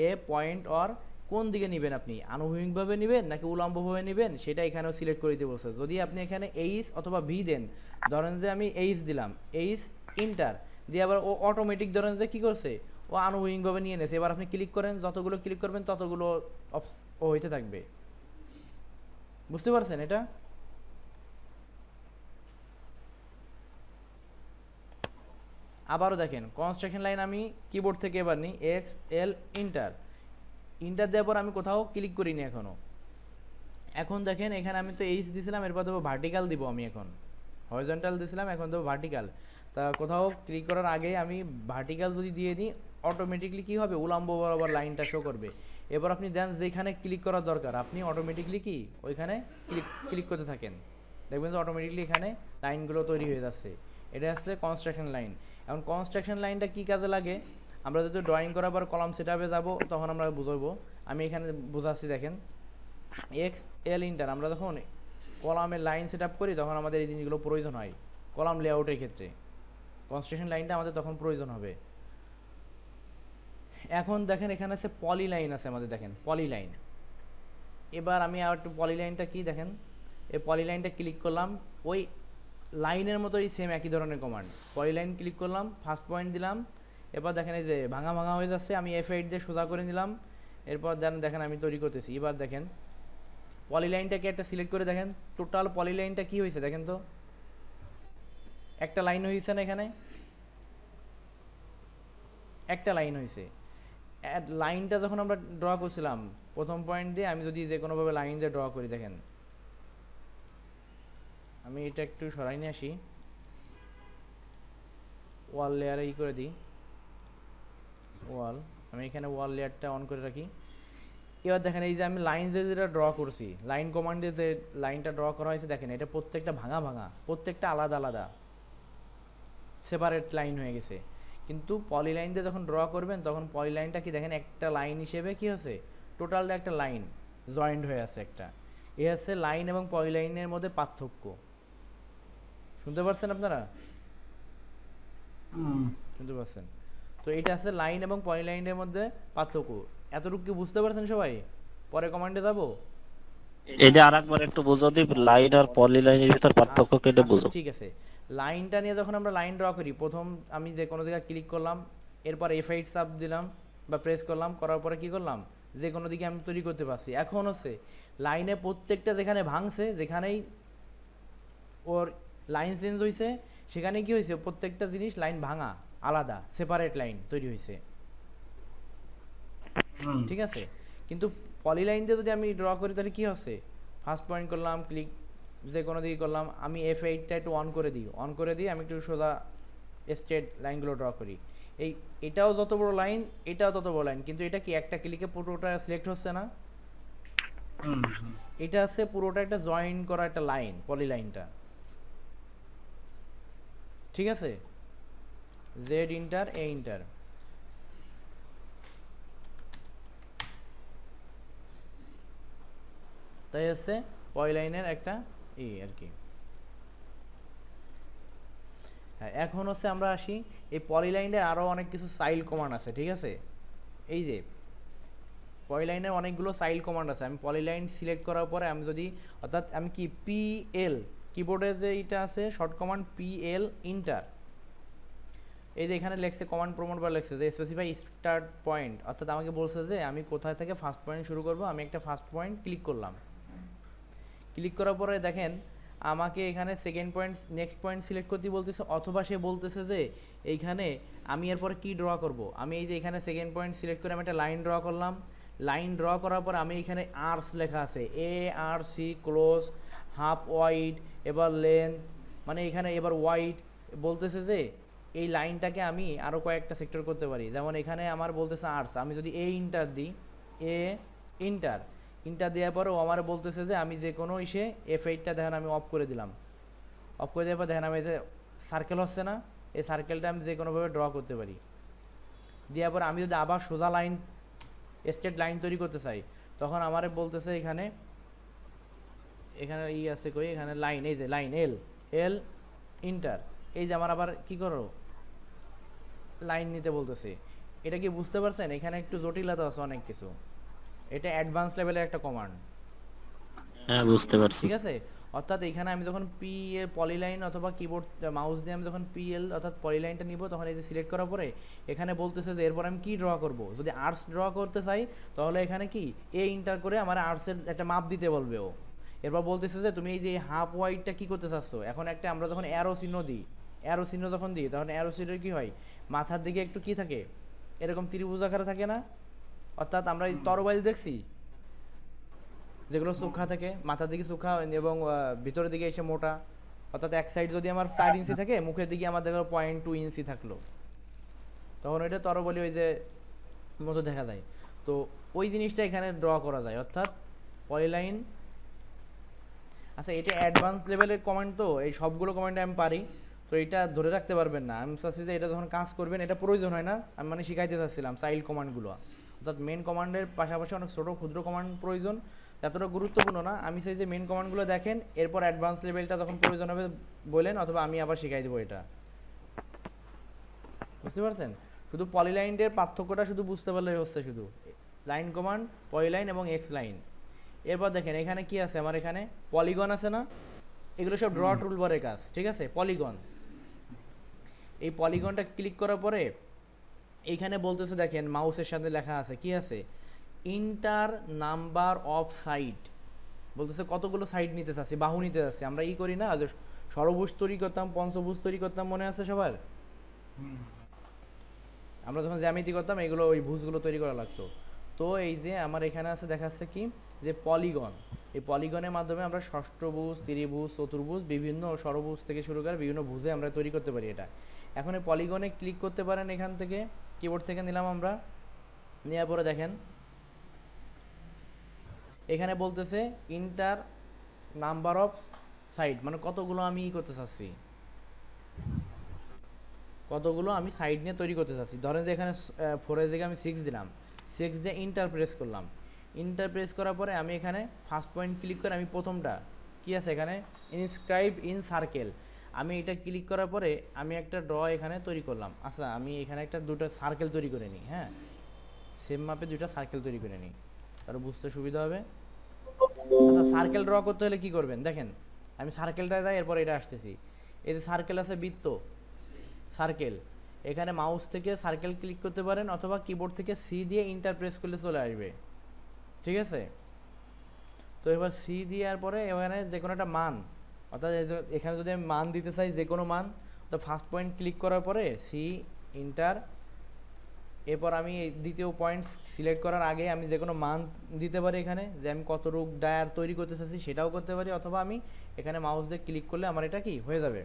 A point or, কোন দিকে নেবেন আপনি, আনুভূমিকভাবে নেবেন নাকি উলম্বভাবে নেবেন সেটা এখানেও সিলেক্ট করে দিতে বলছে। যদি আপনি এখানে এইচ অথবা ভি দেন, ধরেন যে আমি এইচ দিলাম, এইচ ইন্টার দিয়ে আবার ও অটোমেটিক ধরেন যে কী করছে, ও আনুভূমিকভাবে নিয়ে নেছে। এবার আপনি ক্লিক করেন, যতগুলো ক্লিক করবেন ততগুলো ও হইতে থাকবে। বুঝতে পারছেন এটা? আবারও দেখেন কনস্ট্রাকশন লাইন আমি কিবোর্ড থেকে এবার নিই, এক্স এল ইন্টার, ইন্টার দেওয়ার পর আমি কোথাও ক্লিক করিনি এখনও। এখন দেখেন এখানে আমি তো এইচ দিয়েছিলাম, এরপর দেবো ভার্টিক্যাল দিব আমি, এখন হরিজন্টাল দিয়েছিলাম, এখন দেবো ভার্টিক্যাল। তা কোথাও ক্লিক করার আগে আমি ভার্টিক্যাল যদি দিয়ে দিই, অটোমেটিকলি কী হবে, উলম্ব বরাবর লাইনটা শো করবে। এবার আপনি দেন যেখানে ক্লিক করার দরকার, আপনি অটোমেটিকলি কি ওইখানে ক্লিক করতে থাকেন, দেখবেন যে অটোমেটিকলি এখানে লাইনগুলো তৈরি হয়ে যাচ্ছে। এটা হচ্ছে কনস্ট্রাকশন লাইন। এখন কনস্ট্রাকশন লাইনটা কী কাজে লাগে, আমরা যদি ড্রয়িং করার পর কলাম সেটআপে যাব তখন আমরা বুঝবো। আমি এখানে বোঝাচ্ছি, দেখেন এক্স এল ইন্টার, আমরা যখন কলামের লাইন সেট আপ করি তখন আমাদের এই জিনিসগুলো প্রয়োজন হয় কলাম লেআউটের ক্ষেত্রে, কনস্ট্রাকশন লাইনটা আমাদের তখন প্রয়োজন হবে। এখন দেখেন এখানে আছে পলি লাইন আছে আমাদের, দেখেন পলি লাইন। এবার আমি আর একটু পলি লাইনটা কি দেখেন, এই পলি লাইনটা ক্লিক করলাম, ওই লাইনের মতোই সেম একই ধরনের কমান্ড, পলি লাইন ক্লিক করলাম, ফার্স্ট পয়েন্ট দিলাম। এবার দেখেন এই যে ভাঙা ভাঙা হয়ে যাচ্ছে, আমি F8 দিয়ে সোজা করে নিলাম। এরপর দেখেন আমি তৈরি করতেছি। এবার দেখেন পলি লাইনটাকে একটা সিলেক্ট করে দেখেন টোটাল পলি লাইনটা কী হয়েছে, দেখেন তো একটা লাইন হয়েছে না, এখানে একটা লাইন হয়েছে। লাইনটা যখন আমরা ড্র করছিলাম প্রথম পয়েন্ট দিয়ে, আমি যদি যে কোনোভাবে লাইন দিয়ে ড্র করি, দেখেন আমি এটা একটু সরাই নিয়ে আসি, ওয়াল লেয়ারে করে দিই, ওয়াল, আমি এখানে ওয়াল লেয়ারটা অন করে রাখি। এবার দেখেন এই যে আমি লাইন যেটা ড্র করছি, লাইন কমান্ডে যে লাইনটা ড্র করা হয়েছে, দেখেন এটা প্রত্যেকটা ভাঙা ভাঙা, প্রত্যেকটা আলাদা আলাদা সেপারেট লাইন হয়ে গেছে। কিন্তু পলি লাইন দিয়ে যখন ড্র করবেন তখন পলি লাইনটা কি দেখেন একটা লাইন হিসেবে কি হচ্ছে, টোটালটা একটা লাইন জয়েন্ট হয়ে আছে একটা। এ হচ্ছে লাইন এবং পলি লাইনের মধ্যে পার্থক্য। শুনতে পাচ্ছেন আপনারা? শুনতে পাচ্ছেন? তো এটা আছে লাইন এবং পলি লাইনের মধ্যে পার্থক্য। এতটুকু কি বুঝতে পারছেন সবাই? পরে কমান্ডে যাব। এটা আরেকবার একটু বুঝো দি, লাইন আর পলি লাইনের ভিতর পার্থক্য কেটে বুঝো। ঠিক আছে, লাইনটা নিয়ে যখন আমরা লাইন ড্র করি, প্রথম আমি যে কোনো জায়গায় ক্লিক করলাম, এরপর F8 চাপ দিলাম বা প্রেস করলাম, করার পরে কি করলাম, যে কোনো দিকে আমি তৈরি করতে পারছি। এখন হচ্ছে লাইনে প্রত্যেকটা যেখানে ভাঙছে, যেখানেই ওর লাইন চেঞ্জ হয়েছে, সেখানে কি হয়েছে, প্রত্যেকটা জিনিস লাইন ভাঙা আলাদা সেপারেট লাইন তৈরি হয়েছে, ঠিক আছে? কিন্তু পলি লাইন দিয়ে যদি আমি ড্র করি তাহলে কি হচ্ছে, ফার্স্ট পয়েন্ট করলাম, ক্লিক যে কোনো দিকে করলাম, আমি F8টা একটু অন করে দিই, অন করে দিয়ে আমি একটু সোজা স্ট্রেট লাইনগুলো ড্র করি। এটাও যত বড় লাইন, এটাও তত বড় লাইন, কিন্তু এটা কি একটা ক্লিকে পুরোটা সিলেক্ট হচ্ছে না, এটা আছে পুরোটা একটা জয়েন করা একটা লাইন, পলি লাইনটা, ঠিক আছে? জেড ইন্টার এ ইন্টার, তাই হচ্ছে পলি লাইনের একটা আর কি। হ্যাঁ, এখন হচ্ছে আমরা আসি এই পলি লাইনের আরও অনেক কিছু চাইল্ড কমান্ড আছে, ঠিক আছে? এই যে পলি লাইনের অনেকগুলো চাইল্ড কমান্ড আছে। আমি পলি লাইন সিলেক্ট করার পরে আমি যদি, অর্থাৎ আমি কি PL কিবোর্ডে যে এটা আছে শর্ট কমান্ড PL ইন্টার, এই যে এখানে লেখছে কমান্ড প্রমোট বার লেখছে যে স্পেসিফাই স্টার্ট পয়েন্ট, অর্থাৎ আমাকে বলছে যে আমি কোথায় থেকে ফার্স্ট পয়েন্ট শুরু করব। আমি একটা ফার্স্ট পয়েন্ট ক্লিক করলাম, ক্লিক করার পরে দেখেন আমাকে এখানে second point next point select করতে বলতেছে, অথবা সে বলতেছে যে এইখানে আমি এরপরে কি ড্র করব। আমি এই যে এখানে সেকেন্ড পয়েন্ট সিলেক্ট করে আমি একটা লাইন ড্র করলাম, লাইন ড্র করার পর আমি এখানে আর্স লেখা আছে, ARC ক্লোজ, হাফ ওয়াইড, এবার লেন্থ, মানে এখানে এবার ওয়াইড বলতেছে যে এই লাইনটাকে আমি আরও কয়েকটা সেক্টর করতে পারি। যেমন এখানে আমার বলতেছে আর্টস, আমি যদি এ ইন্টার দিই, এ ইন্টার ইন্টার দেওয়ার পরে ও আমার বলতেছে যে আমি যে কোনো ইসে F8টা দেখেন আমি অফ করে দিলাম। অফ করে দেওয়ার পর দেখেন আমি যে সার্কেল হচ্ছে না, এই সার্কেলটা আমি যে কোনোভাবে ড্র করতে পারি। দেওয়ার পর আমি যদি আবার সোজা লাইন স্ট্রেট লাইন তৈরি করতে চাই, তখন আমারে বলতেছে এখানে এখানে ই আছে কই, এখানে লাইন, এই যে লাইন এল এল ইন্টার, এই যে আমার আবার কি করো লাইন নিতে বলতেছে। এটা কি বুঝতে পারছেন? এখানে একটু জটিলতা আছে অনেক কিছু। এটা অ্যাডভান্স লেভেলের একটা কমান্ড, হ্যাঁ বুঝতে পারছি। ঠিক আছে? অর্থাৎ এখানে আমি যখন পি এ পলিলাইন অথবা কিবোর্ড মাউস দিয়ে আমি যখন পিএল অর্থাৎ পলিলাইনটা নিব, তখন এই যে সিলেক্ট করার পরে এখানে বলতেছে যে এরপর আমি কি ড্র করব। যদি আর্টস ড্র করতে চাই তাহলে এখানে কি এ ইন্টার করে আমার আর্টসের একটা মাপ দিতে বলবে ও। এরপর বলতেছে যে তুমি এই যে হাফ ওয়াইডটা কি করতে চাচ্ছ। এখন একটা আমরা যখন অ্যারো চিহ্ন দিই, অ্যারো চিহ্ন যখন দিই তখন অ্যারো চিহ্নের কি হয়, মাথার দিকে একটু কি থাকে, এরকম ত্রিভুজ আকারে থাকে না? অর্থাৎ আমরা এই তরবাইল দেখছি যেগুলো চোখা থাকে, মাথার দিকে চোখা এবং ভিতরের দিকে এসে মোটা। অর্থাৎ এক সাইড যদি আমার 4 ইঞ্চি থাকে, মুখের দিকে আমার দেখো 0.2 ইঞ্চি থাকলো, তখন ওইটা তরবলি ওই যে মতো দেখা যায়। তো ওই জিনিসটা এখানে ড্র করা যায়, অর্থাৎ পলিলাইন। আচ্ছা, এটা অ্যাডভান্স লেভেলের কমান্ড, তো এই সবগুলো কমান্ড আমি পারি, তো এটা ধরে রাখতে পারবেন না। আমি চাচ্ছি যে এটা যখন কাজ করবেন এটা প্রয়োজন হয় না, আমি মানে শিখাইতে চাচ্ছিলাম চাইল্ড কমান্ডগুলো। অর্থাৎ মেন কমান্ডের পাশাপাশি অনেক ছোটো ক্ষুদ্র কমান্ড প্রয়োজন, এতটা গুরুত্বপূর্ণ না। আমি চাই যে মেন কমান্ডগুলো দেখেন, এরপর অ্যাডভান্স লেভেলটা যখন প্রয়োজন হবে বলেন, অথবা আমি আবার শিখাই দেবো এটা। বুঝতে পারছেন? শুধু পলিলাইনের পার্থক্যটা শুধু বুঝতে পারলেই হচ্ছে, শুধু লাইন কমান্ড, পলিলাইন এবং এক্স লাইন। এরপর দেখেন এখানে কি আছে, আমার এখানে পলিগন আছে না, এগুলো সব ড্র টুলবারের কাজ, ঠিক আছে? পলিগন, এই পলিগনটা ক্লিক করার পরে এইখানে বলতেছে দেখেন মাউসের সাথে লেখা আছে, কি আছে, ইন্টার নাম্বার অফ সাইড। বলতেছে কতগুলো সাইড নিতে চাচ্ছি, বাহু নিতে চাচ্ছি। আমরা ই করি না যে ষড়ভুজ তৈরি করতাম, পঞ্চভুজ তৈরি করতাম, মনে আছে সবার? আমরা যখন জ্যামিতি করতাম এগুলো ওই ভুজগুলো তৈরি করা লাগতো। তো এই যে আমার এখানে আছে দেখাচ্ছে কি যে পলিগন, এই পলিগনের মাধ্যমে আমরা ষষ্ঠভুজ, ত্রিভুজ, চতুর্ভুজ, বিভিন্ন ষড়ভুজ থেকে শুরু করে বিভিন্ন ভুজে আমরা তৈরি করতে পারি এটা। এখন এই পলিগনে ক্লিক করতে পারেন, এখান থেকে কিবোর্ড থেকে নিলাম আমরা, নেওয়ার পরে দেখেন এখানে বলতেছে ইন্টার নাম্বার অফ সাইড, মানে কতগুলো আমি ই করতে চাচ্ছি, কতগুলো আমি সাইড নিয়ে তৈরি করতে চাচ্ছি। ধরেন যে এখানে 4 দিকে আমি 6 দিলাম, 6 দিয়ে ইন্টার প্রেস করলাম। ইন্টার প্রেস করার পরে আমি এখানে ফার্স্ট পয়েন্ট ক্লিক করে আমি প্রথমটা কি আছে এখানে ইনস্ক্রাইব ইন সার্কেল, আমি এটা ক্লিক করার পরে আমি একটা ড্র এখানে তৈরি করলাম। আচ্ছা, আমি এখানে একটা দুটো সার্কেল তৈরি করে নিই, হ্যাঁ, সেম মাপে দুটো সার্কেল তৈরি করে নিই, তাহলে বুঝতে সুবিধা হবে। আচ্ছা, সার্কেল ড্র করতে হলে কি করবেন দেখেন, আমি সার্কেলটা যাই, এরপর এটা আসতেছি। এই যে সার্কেল আছে, বৃত্ত, সার্কেল, এখানে মাউস থেকে সার্কেল ক্লিক করতে পারেন, অথবা কিবোর্ড থেকে সি দিয়ে ইন্টার প্রেস করলে চলে আসবে, ঠিক আছে? তো এবার সি দেওয়ার পরে এখানে যে কোনো একটা মান, অর্থাৎ এখানে যদি আমি মান দিতে চাই যে কোনো মান, তো ফার্স্ট পয়েন্ট ক্লিক করার পরে সি ইন্টার, এরপর আমি দ্বিতীয় পয়েন্ট সিলেক্ট করার আগে আমি যে কোনো মান দিতে পারি এখানে, যে আমি কত রূপ ডায়ার তৈরি করতে চাচ্ছি সেটাও করতে পারি, অথবা আমি এখানে মাউস দিয়ে ক্লিক করলে আমার এটা কি হয়ে যাবে,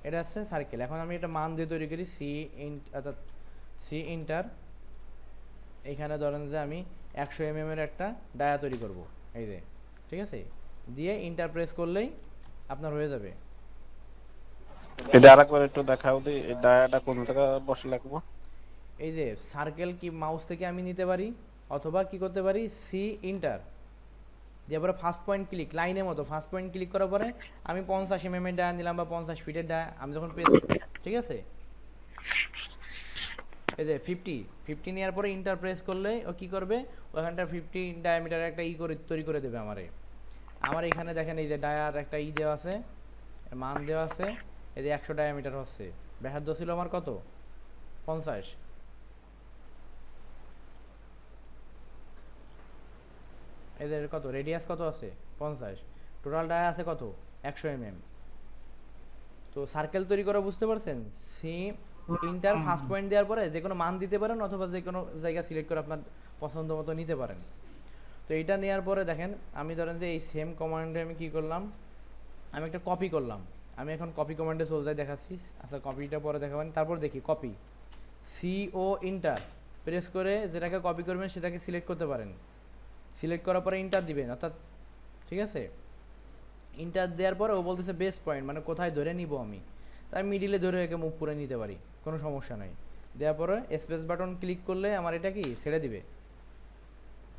এটা হচ্ছে সার্কেল। এখন আমি এটা মান দিয়ে তৈরি করি, অর্থাৎ সি ইন্টার, এখানে ধরেন যে আমি 100 mm এর একটা ডায়া তৈরি করব, এই যে, ঠিক আছে, দিয়ে ইন্টার প্রেস করলেই আপনার হয়ে যাবে। এটা আরেকবার একটু দেখাও দি, এই ডায়াটা কোন জায়গায় বসে লাগবো? এই যে সার্কেল কি মাউস থেকে আমি নিতে পারি, অথবা কি করতে পারি, সি ইন্টার দিয়ে পরে ফার্স্ট পয়েন্ট ক্লিক, লাইনের মতো ফার্স্ট পয়েন্ট ক্লিক করার পরে আমি 50 mm এর ডায়া নিলাম বা 50 ফিটের ডায়া, আমি যখন প্রেস, ঠিক আছে, এই যে 50 নেওয়ার পরে ইন্টার প্রেস করলে ও কি করবে, ওখানটা 50 ডায়ামিটার একটা ই করে তৈরি করে দেবে আমার এখানে দেখেন এই যে ডায়ার একটা ই দেওয়া আছে, মান দেওয়া আছে, এই যে 100 ডায়ামিটার হচ্ছে, ব্যাসার্ধ ছিল আমার কত, 50, এদের কত রেডিয়াস কত আছে, 50, টোটাল ডায়া আছে কত, 100 mm। তো সার্কেল তৈরি করা বুঝতে পারছেন? সি ইন্টার ফার্স্ট পয়েন্ট দেওয়ার পরে যে কোনো মান দিতে পারেন, অথবা যে কোনো জায়গা সিলেক্ট করে আপনার পছন্দ মতো নিতে পারেন। তো এইটা নেওয়ার পরে দেখেন আমি ধরেন যে এই সেম কমান্ডে আমি কি করলাম, আমি একটা কপি করলাম, আমি এখন কপি কমান্ডে চলে যাই, দেখাচ্ছি। আচ্ছা কপিটা পরে দেখাবেন, তারপর দেখি কপি সিও ইন্টার প্রেস করে যেটাকে কপি করবেন সেটাকে সিলেক্ট করতে পারেন। সিলেক্ট করার পরে ইন্টার দিবেন, অর্থাৎ ঠিক আছে, ইন্টার দেওয়ার পরে ও বলতেছে বেস পয়েন্ট মানে কোথায় ধরে নিব আমি, তাই মিডিলে ধরে একে মুভ করে নিতে পারি, কোনো সমস্যা নাই। দেওয়ার পরে স্পেস বাটন ক্লিক করলে আমার এটা কি ছেড়ে দিবে।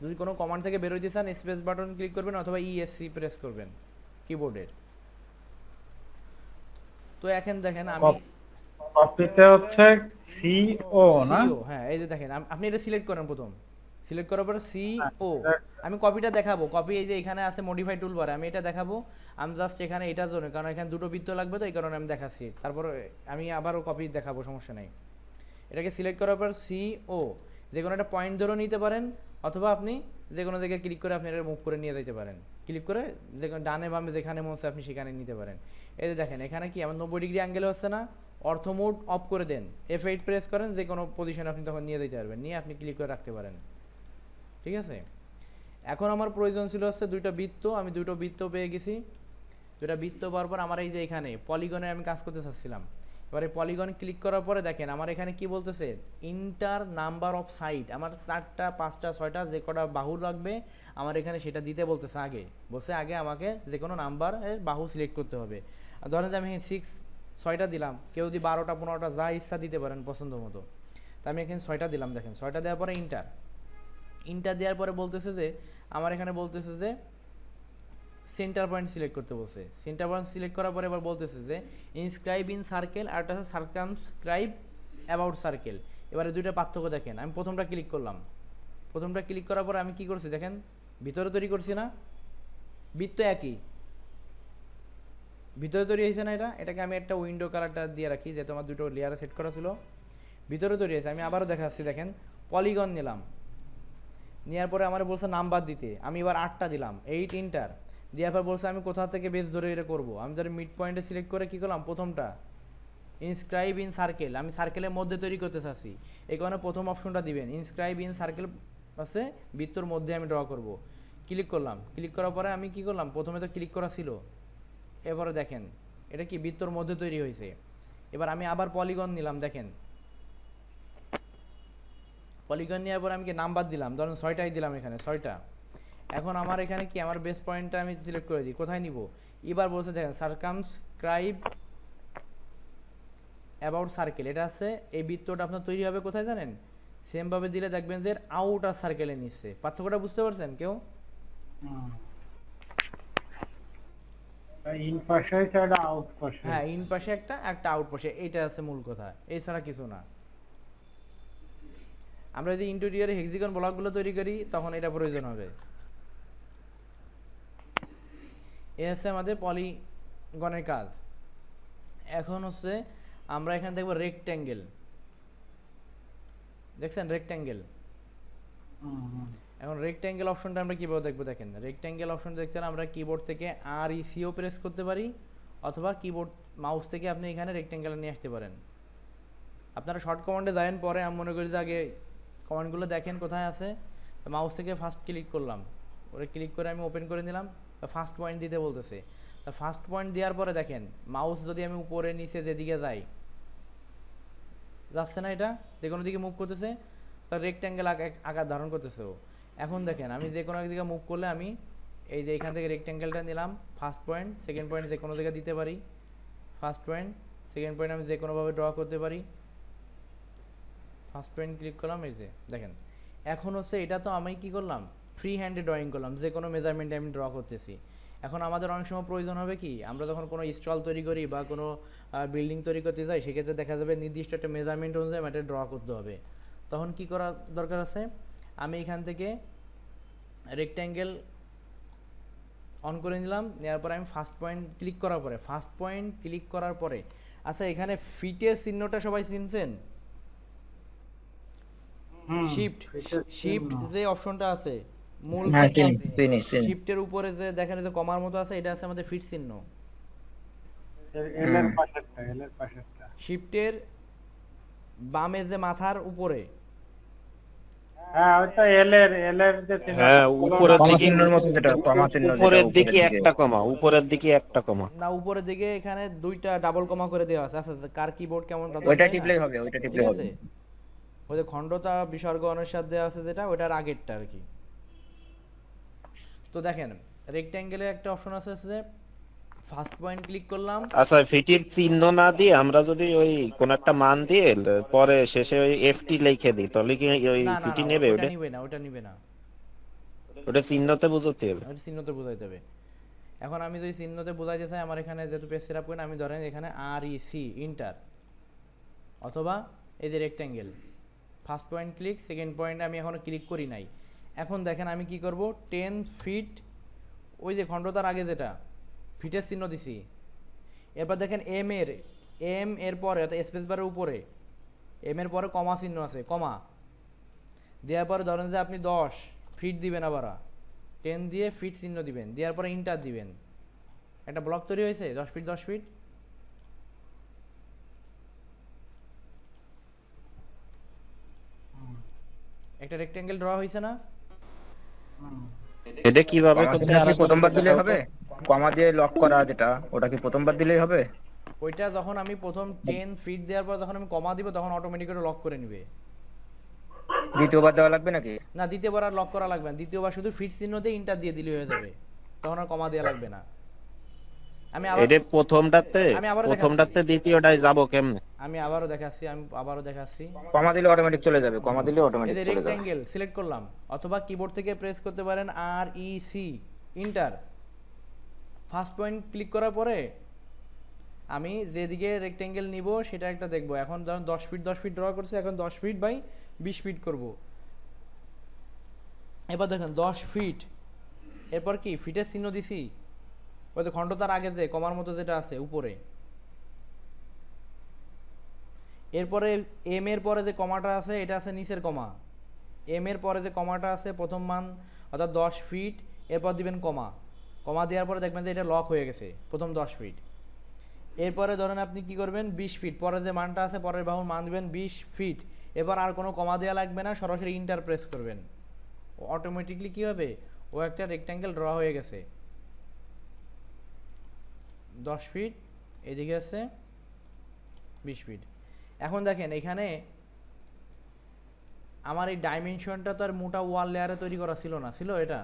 যদি কোনো কমান্ড থেকে বেরোতে চান স্পেস বাটন ক্লিক করবেন অথবা ইএসসি প্রেস করবেন কিবোর্ডের। তো এখন দেখেন আমি কপিতে হচ্ছে সিও না? সিও, হ্যাঁ এই যে দেখেন আপনি এটা সিলেক্ট করেন, প্রথম সিলেক্ট করার পরে সিও। আমি কপিটা দেখাবো, কপি এই যে এখানে আছে মডিফাই টুলবারে, আমি এটা দেখাবো। আমি জাস্ট এখানে এটার জন্য, কারণ এখানে দুটো বৃত্ত লাগবে তো এই কারণে আমি দেখাচ্ছি। তারপর আমি আবারও কপি দেখাবো, সমস্যা নেই। এটাকে সিলেক্ট করার পর সিও যে কোনো একটা পয়েন্ট ধরেও নিতে পারেন, অথবা আপনি যে কোনো জায়গায় ক্লিক করে আপনি এটা মুভ করে নিয়ে যেতে পারেন। ক্লিক করে যে ডানে বামে যেখানে মন চায় আপনি সেখানে নিতে পারেন। এই যে দেখেন এখানে কি আমার 90 ডিগ্রি অ্যাঙ্গেল হচ্ছে না, অর্থ মোড অফ করে দেন, F8 প্রেস করেন, যে কোনো পজিশনে আপনি তখন নিয়ে যেতে পারবেন, নিয়ে আপনি ক্লিক করে রাখতে পারেন। ঠিক আছে, এখন আমার প্রয়োজন ছিল হচ্ছে দুইটা বৃত্ত, আমি দুটো বৃত্ত পেয়ে গেছি। দুটা বৃত্ত পাওয়ার পর আমার এই যে এখানে পলিগনে আমি কাজ করতে চাচ্ছিলাম। এবারে পলিগন ক্লিক করার পরে দেখেন আমার এখানে কি বলতেছে, ইন্টার নাম্বার অফ সাইড, আমার 4টা 5টা 6টা যে কটা বাহু লাগবে আমার এখানে সেটা দিতে বলতেছে। বলছে আগে আমাকে যে কোনো নাম্বার বাহু সিলেক্ট করতে হবে। আর ধরেন যে আমি 6টা দিলাম, কেউ যদি 12টা 15টা যা ইচ্ছা দিতে পারেন পছন্দ মতো। তো আমি এখানে 6টা দিলাম, দেখেন 6টা দেওয়ার পরে ইন্টার দেওয়ার পরে বলতেছে যে আমার এখানে বলতেছে যে সেন্টার পয়েন্ট সিলেক্ট করতে বলছে। সেন্টার পয়েন্ট সিলেক্ট করার পরে এবার বলতেছে যে ইনস্ক্রাইব ইন সার্কেল, আর একটা আছে সার্কামস্ক্রাইব অ্যাবাউট সার্কেল। এবারে দুইটা পার্থক্য দেখেন, আমি প্রথমটা ক্লিক করলাম, প্রথমটা ক্লিক করার পরে আমি কি করছি দেখেন, ভিতরে তৈরি করছি না, বৃত্ত একই ভিতরে তৈরি হয়েছে না, এটাকে আমি একটা উইন্ডো কালারটা দিয়ে রাখি, যেহেতু আমার দুটো লেয়ারে সেট করা ছিল, ভিতরে তৈরি হয়েছে। আমি আবারও দেখাচ্ছি, দেখেন পলিগন নিলাম, নেওয়ার পরে আমার বলছে নাম্বার দিতে, আমি এবার 8টা দিলাম, 8 ইন্টার দেওয়ার পর বলছে আমি কোথা থেকে বেস ধরে এটা করবো। আমি ধরে মিড পয়েন্টে সিলেক্ট করে কি করলাম, প্রথমটা ইনস্ক্রাইব ইন সার্কেল, আমি সার্কেলের মধ্যে তৈরি করতে চাচ্ছি, এই কারণে প্রথম অপশনটা দিবেন, ইনস্ক্রাইব ইন সার্কেল আছে বৃত্তর মধ্যে আমি ড্র করব। ক্লিক করলাম, ক্লিক করার পরে আমি কি করলাম, প্রথমে তো ক্লিক করা ছিল, এবারে দেখেন এটা কি বৃত্তর মধ্যে তৈরি হয়েছে। এবার আমি আবার পলিগন নিলাম, দেখেন পলিগন নেওয়ার পর আমি কি নাম্বার দিলাম, ধরুন 6টাই দিলাম, এখানে 6টা। এখন আমার এখানে কি আমার বেস পয়েন্টটা আমি সিলেক্ট করে দিই, কোথায় নিব। এবার বলছে দেখেন সার্কামস্ক্রাইব অ্যাবাউট সার্কেল, এটা আছে এই বৃত্তটা আপনার তৈরি হবে কোথায় জানেন, সেমভাবে দিলে দেখবেন যে আউটার সার্কেলে নিচ্ছে। পার্থক্যটা বুঝতে পারছেন কেউ? ইন পাশে একটা আউট পাশে। হ্যাঁ, ইন পাশে একটা একটা আউট পাশে, এইটা আছে মূল কথা, এছাড়া কিছু না। আমরা যদি ইন্টেরিয়রে হেক্সাগন ব্লকগুলো তৈরি করি তখন এটা প্রয়োজন হবে। এ হচ্ছে আমাদের পলিগনের কাজ। এখন হচ্ছে আমরা এখানে দেখবো রেক্ট্যাঙ্গেল, দেখছেন রেক্ট্যাঙ্গেল। এখন রেক্ট্যাঙ্গেল অপশনটা আমরা কিভাবে দেখবো, দেখেন রেক্ট্যাঙ্গেল অপশন দেখতে হলে আমরা কিবোর্ড থেকে RECO প্রেস করতে পারি, অথবা কিবোর্ড মাউস থেকে আপনি এখানে রেক্ট্যাঙ্গেল নিয়ে আসতে পারেন। আপনারা শর্ট কমান্ডে যাবেন, পরে আমি মনে করি যে আগে কমান্ডগুলো দেখেন কোথায় আছে। মাউস থেকে ফার্স্ট ক্লিক করলাম, ওরে ক্লিক করে আমি ওপেন করে নিলাম, ফার্স্ট পয়েন্ট দিতে বলতেছে। তা ফার্স্ট পয়েন্ট দেওয়ার পরে দেখেন মাউস যদি আমি উপরে নিচে যেদিকে যাই, যাচ্ছে না, এটা যে কোনো দিকে মুভ করতেছে, তার রেক্ট্যাঙ্গেল আকার ধারণ করতেছে ও। এখন দেখেন আমি যে কোনো এক দিকে মুভ করলে আমি এই যে এখান থেকে রেক্ট্যাঙ্গেলটা নিলাম, ফার্স্ট পয়েন্ট সেকেন্ড পয়েন্ট যে কোনো দিকে দিতে পারি, ফার্স্ট পয়েন্ট সেকেন্ড পয়েন্ট আমি যে কোনোভাবে ড্র করতে পারি। ফার্স্ট পয়েন্ট ক্লিক করলাম, এই যে দেখেন এখন হচ্ছে এটা তো আমি কি করলাম, ফ্রি হ্যান্ডে ড্রয়িং করলাম, যে কোনো মেজারমেন্টে আমি ড্র করতেছি। এখন আমাদের অনেক সময় প্রয়োজন হবে কি, আমরা যখন কোনো স্টল তৈরি করি বা কোনো বিল্ডিং তৈরি করতে যাই, সেক্ষেত্রে দেখা যাবে নির্দিষ্ট একটা মেজারমেন্ট অনুযায়ী এটা ড্র করতে হবে। তখন কি করা দরকার আছে, আমি এখান থেকে রেক্ট্যাঙ্গেল অন করে নিলাম, নেওয়ার পরে আমি ফার্স্ট পয়েন্ট ক্লিক করার পরে আচ্ছা এখানে ফিটের চিহ্নটা সবাই চিনছেন, শিফট যে অপশনটা আছে মূল শিফটের উপরে যে দেখেন যে কমার মতো আছে, এটা আছে আমাদের ফিট চিহ্ন। এল এর পাশেরটা শিফটের বামে যে মাথার উপরে হ্যাঁ ওইটা এল এর যে চিহ্ন হ্যাঁ উপরের কমা দিকে, চিহ্নের মতো যেটা, কমা চিহ্ন যেটা উপরের দিকে উপরের দিকে। একটা কমা, উপরের দিকে একটা কমা। না উপরের দিকে এখানে দুইটা ডাবল কমা করে দেওয়া আছে। আচ্ছা আচ্ছা, কার কিবোর্ড কেমন তা তো ওইটা জানি না। টিপলেই হবে, ওইটা ঠিক টিপলেই হবে। আছে, ওই যে খণ্ডতা বিসর্গ অনুসার দেওয়া আছে যেটা, ওইটার আগেরটা আর কি। তো দেখেন রেক্ট্যাঙ্গেলে একটা অপশন আছে যে ফার্স্ট পয়েন্ট ক্লিক করলাম। আচ্ছা ফিটির চিহ্ন না দিয়ে আমরা যদি ওই কোন একটা মান দিয়ে পরে শেষে ওই এফটি লিখে দিই, তাহলে কি ওই না না ফিটি না, নেবে? ওটা ওটা নিবে না, ওটা নিবে না, ওটা চিহ্নতে বুঝতে হবে। ওটা চিহ্নতে বোঝাইতে হবে। এখন আমি যদি চিহ্নতে বোঝাইতে চাই, আমার এখানে যেহেতু পেজ সেটআপ করি, আমি ধরেন এখানে আর ই সি ইন্টার, অথবা এই যে rectangle, first point click, second পয়েন্টে আমি এখনো ক্লিক করি নাই। এখন দেখেন আমি কি করব, 10 ফিট, ওই যে খণ্ডতার আগে যেটা ফিটের চিহ্ন দিছি, এরপর দেখেন এম এর পরে অর্থাৎ স্পেস বারের উপরে এম এর পরে কমা চিহ্ন আছে, কমা দেওয়ার পরে ধরেন যে আপনি 10 ফিট দিবেন, আবার 10 দিয়ে ফিট চিহ্ন দিবেন, দেওয়ার পরে ইন্টার দিবেন। একটা ব্লক তৈরি হয়েছে 10 ফিট 10 ফিট। একটা রেক্ট্যাঙ্গেল ড্র হয়েছে না? এটা কিভাবে কমা করতে চিহ্ন কি আরেকবার প্রথমবার দিলেই দেখাও তো। হবে? কমা দিয়ে লক করা যেটা, ওটা কি প্রথমবার দিলেই হবে? ওইটা যখন আমি প্রথম 10 ফিট দেওয়ার পর যখন আমি কমা দিব, তখন অটোমেটিক করে লক করে নিবে। দ্বিতীয়বার দেওয়া লাগবে নাকি? না, দ্বিতীয়বার আর লক করা লাগবে না, দ্বিতীয়বার শুধু ফিট চিহ্ন দিয়ে ইন্টার দিয়ে দিলে হয়ে যাবে, তখন আর কমা দেওয়া লাগবে না। আমি আবার এটা প্রথমটাতে, আমি আবারও দেখাচ্ছি। প্রথমটাতে দ্বিতীয়টায় যাব কেমনে? আমি আবারও দেখাচ্ছি। কমা দিলে অটোমেটিক চলে যাবে, কমা দিলে এই অটোমেটিক যে চলে যাবে। রেক্ট্যাঙ্গেল সিলেক্ট করলাম, অথবা কিবোর্ড থেকে প্রেস করতে পারেন আর E C enter. First point click করার পরে আমি যেদিকে রেক্ট্যাঙ্গেল নিব সেটা একটা দেখব। এখন ধরুন 10 ফিট 10 ফিট ড্র করছে, এখন 10 ফিট বাই 20 ফিট করব। এবার দেখেন 10 ফিট, এরপর কি ফিটের চিহ্ন দিছি, ওই তো খণ্ডতার আগে যে কমার মতো যেটা আছে উপরে, এরপরে এম এর পরে যে কমাটা আছে এটা আছে নিচের কমা, এম এর পরে যে কমাটা আছে প্রথম মান অর্থাৎ 10 ফিট, এরপর দিবেন কমা, কমা দেওয়ার পরে দেখবেন যে এটা লক হয়ে গেছে প্রথম 10 ফিট। এরপরে ধরেন আপনি কি করবেন, 20 ফিট পরে যে মানটা আছে পরের বাহুর মান দিবেন 20 ফিট, এবার আর কোনো কমা দেওয়া লাগবে না, সরাসরি ইন্টার প্রেস করবেন, অটোমেটিকলি কি হবে, ও একটা রেক্ট্যাঙ্গেল ড্র হয়ে গেছে। 10 ফিট এদিকে আছে 20 ফিট। এখন দেখেন এখানে আমার এই ডাইমেনশনটা তো আর মোটা ওয়াল লেয়ারে তৈরি করা ছিল না, ছিল এটা,